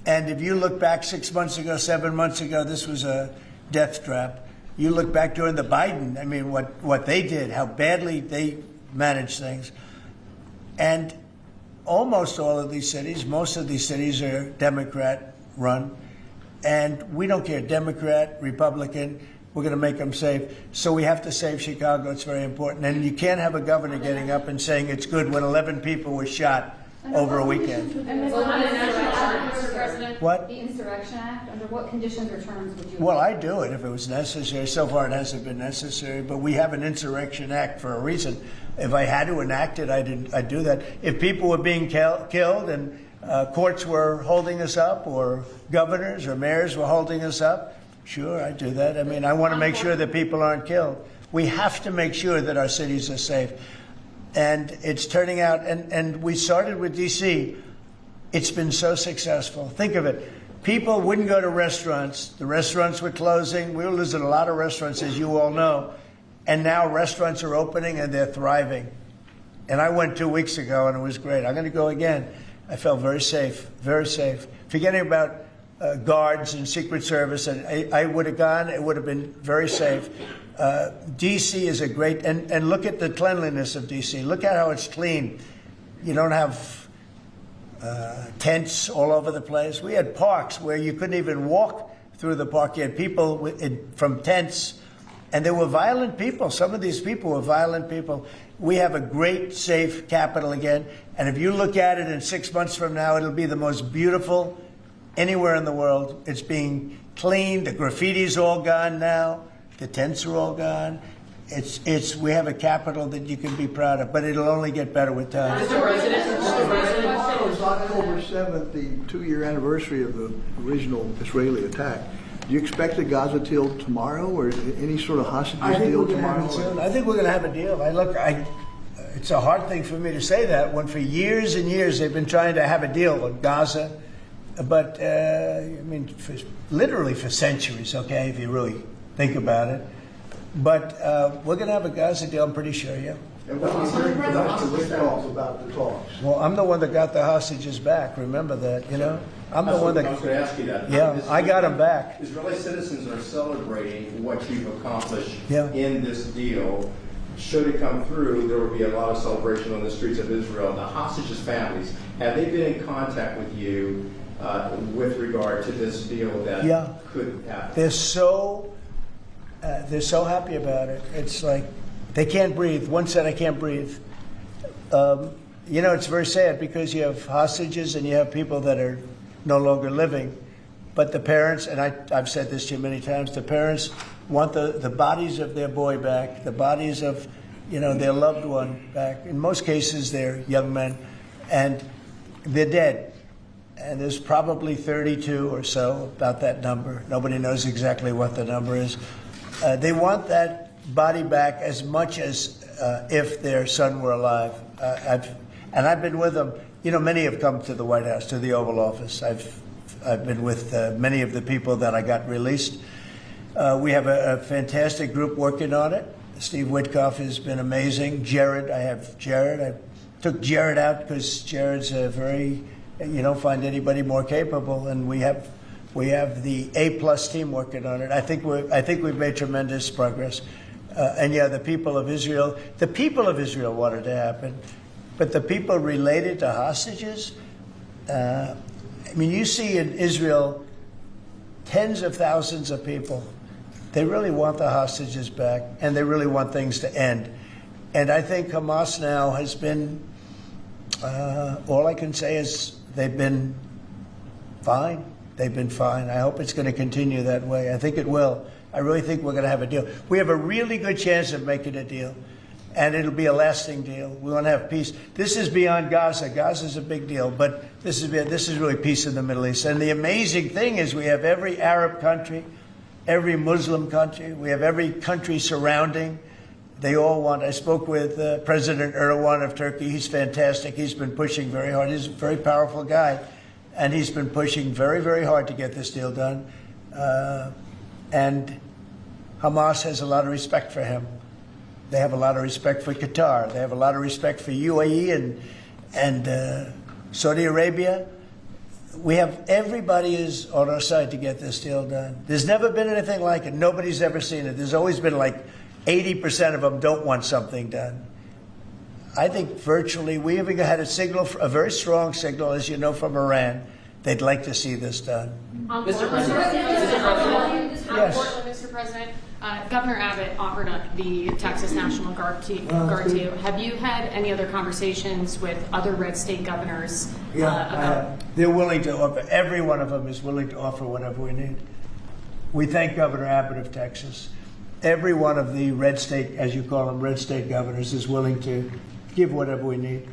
And if you look back 6 months ago, 7 months ago, this was a death trap. You look back during the Biden, I mean, what they did, how badly they managed things. And almost all of these cities, most of these cities are Democrat run. And we don't care, Democrat, Republican, we're going to make them safe. So we have to save Chicago. It's very important. And you can't have a governor getting up and saying it's good when 11 people were shot over a weekend. What? The Insurrection Act, under what conditions or terms would you? Well, I'd do it if it was necessary. So far it hasn't been necessary, but we have an Insurrection Act for a reason. If I had to enact it, I'd do that. If people were being killed and courts were holding us up, or governors or mayors were holding us up, sure, I'd do that. I mean, I want to make sure that people aren't killed. We have to make sure that our cities are safe. And it's turning out, and we started with D.C. It's been so successful. Think of it. People wouldn't go to restaurants. The restaurants were closing. We were losing a lot of restaurants, as you all know. And now restaurants are opening, and they're thriving. And I went 2 weeks ago, and it was great. I'm going to go again. I felt very safe, very safe. Forgetting about guards and Secret Service, and I would have gone. It would have been very safe. D.C. is a great, and look at the cleanliness of D.C. Look at how it's clean. You don't have tents all over the place. We had parks where you couldn't even walk through the park. You had people from tents, and they were violent people. Some of these people were violent people. We have a great, safe capital again. And if you look at it in 6 months from now, it'll be the most beautiful anywhere in the world. It's being cleaned. The graffiti's all gone now. The tents are all gone. We have a capital that you can be proud of, but it'll only get better with time. Mr. President, tomorrow is October 7th, the 2-year anniversary of the original Israeli attack. Do you expect a Gaza deal tomorrow, or any sort of hostages deal tomorrow? I think we're going to have a deal. It's a hard thing for me to say that when for years and years they've been trying to have a deal with Gaza. But I mean, literally for centuries, okay, if you really think about it. But we're going to have a Gaza deal, I'm pretty sure, yeah. And what do you think about the talks about the talks? Well, I'm the one that got the hostages back. Remember that, you know? I'm the one that. I was going to ask you that. Yeah, I got them back. Israeli citizens are celebrating what you've accomplished Yeah. in this deal. Should it come through, there will be a lot of celebration on the streets of Israel. The hostages' families, have they been in contact with you with regard to this deal that could happen? They're so happy about it. It's like they can't breathe. One said, "I can't breathe." You know, it's very sad because you have hostages and you have people that are no longer living. But the parents, and I've said this to you many times, the parents want the bodies of their boy back, the bodies of, you know, their loved one back. In most cases, they're young men, and they're dead. And there's probably 32 or so, about that number. Nobody knows exactly what the number is. They want that body back as much as if their son were alive. I've been with them. You know, many have come to the White House, to the Oval Office. I've been with many of the people that I got released. We have a fantastic group working on it. Steve Witkoff has been amazing. Jared, I have Jared. I took Jared out because Jared's a very, you don't find anybody more capable, and we have the A+ team working on it. I think we've made tremendous progress. And yeah, the people of Israel wanted to happen, but the people related to hostages. I mean, you see in Israel tens of thousands of people. They really want the hostages back, and they really want things to end. And I think Hamas now has been, all I can say is they've been fine. They've been fine. I hope it's going to continue that way. I think it will. I really think we're going to have a deal. We have a really good chance of making a deal, and it'll be a lasting deal. We want to have peace. This is beyond Gaza. Gaza is a big deal, but this is really peace in the Middle East. And the amazing thing is we have every Arab country, every Muslim country. We have every country surrounding. They all want. I spoke with President Erdogan of Turkey. He's fantastic. He's been pushing very hard. He's a very powerful guy, and he's been pushing very, very hard to get this deal done. And Hamas has a lot of respect for him. They have a lot of respect for Qatar. They have a lot of respect for UAE and Saudi Arabia. We have everybody is on our side to get this deal done. There's never been anything like it. Nobody's ever seen it. There's always been like 80% of them don't want something done. I think virtually we even had a very strong signal, as you know, from Iran. They'd like to see this done. Mr. President, Yes. Mr. President, Governor Abbott offered up the Texas National Guard to you. Have you had any other conversations with other red state governors? They're willing to offer. Every one of them is willing to offer whatever we need. We thank Governor Abbott of Texas. Every one of the red state, as you call them, red state governors is willing to give whatever we need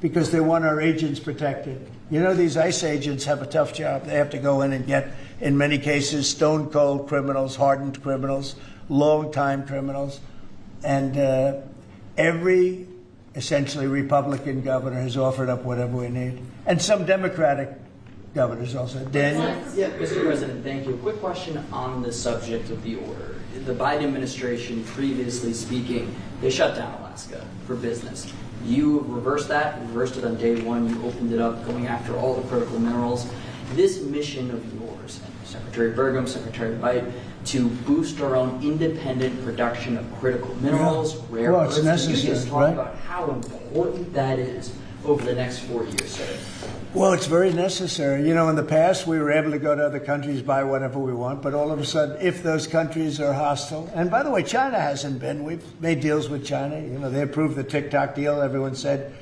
because they want our agents protected. You know, these ICE agents have a tough job. They have to go in and get, in many cases, stone cold criminals, hardened criminals, long-time criminals. And every, essentially, Republican governor has offered up whatever we need. And some Democratic governors also. Daniel? Yeah, Mr. President, thank you. A quick question on the subject of the order. The Biden administration, previously speaking, they shut down Alaska for business. You reversed that, reversed it on day one. You opened it up, going after all the critical minerals. This mission of yours, Secretary Burgum, Secretary White, to boost our own independent production of critical minerals, rare earths. It's necessary, Can you just talk about how important that is over the next 4 years, sir? Well, it's very necessary. You know, in the past, we were able to go to other countries, buy whatever we want, but all of a sudden, if those countries are hostile, and by the way, China hasn't been. We've made deals with China. You know, they approved the TikTok deal. Everyone said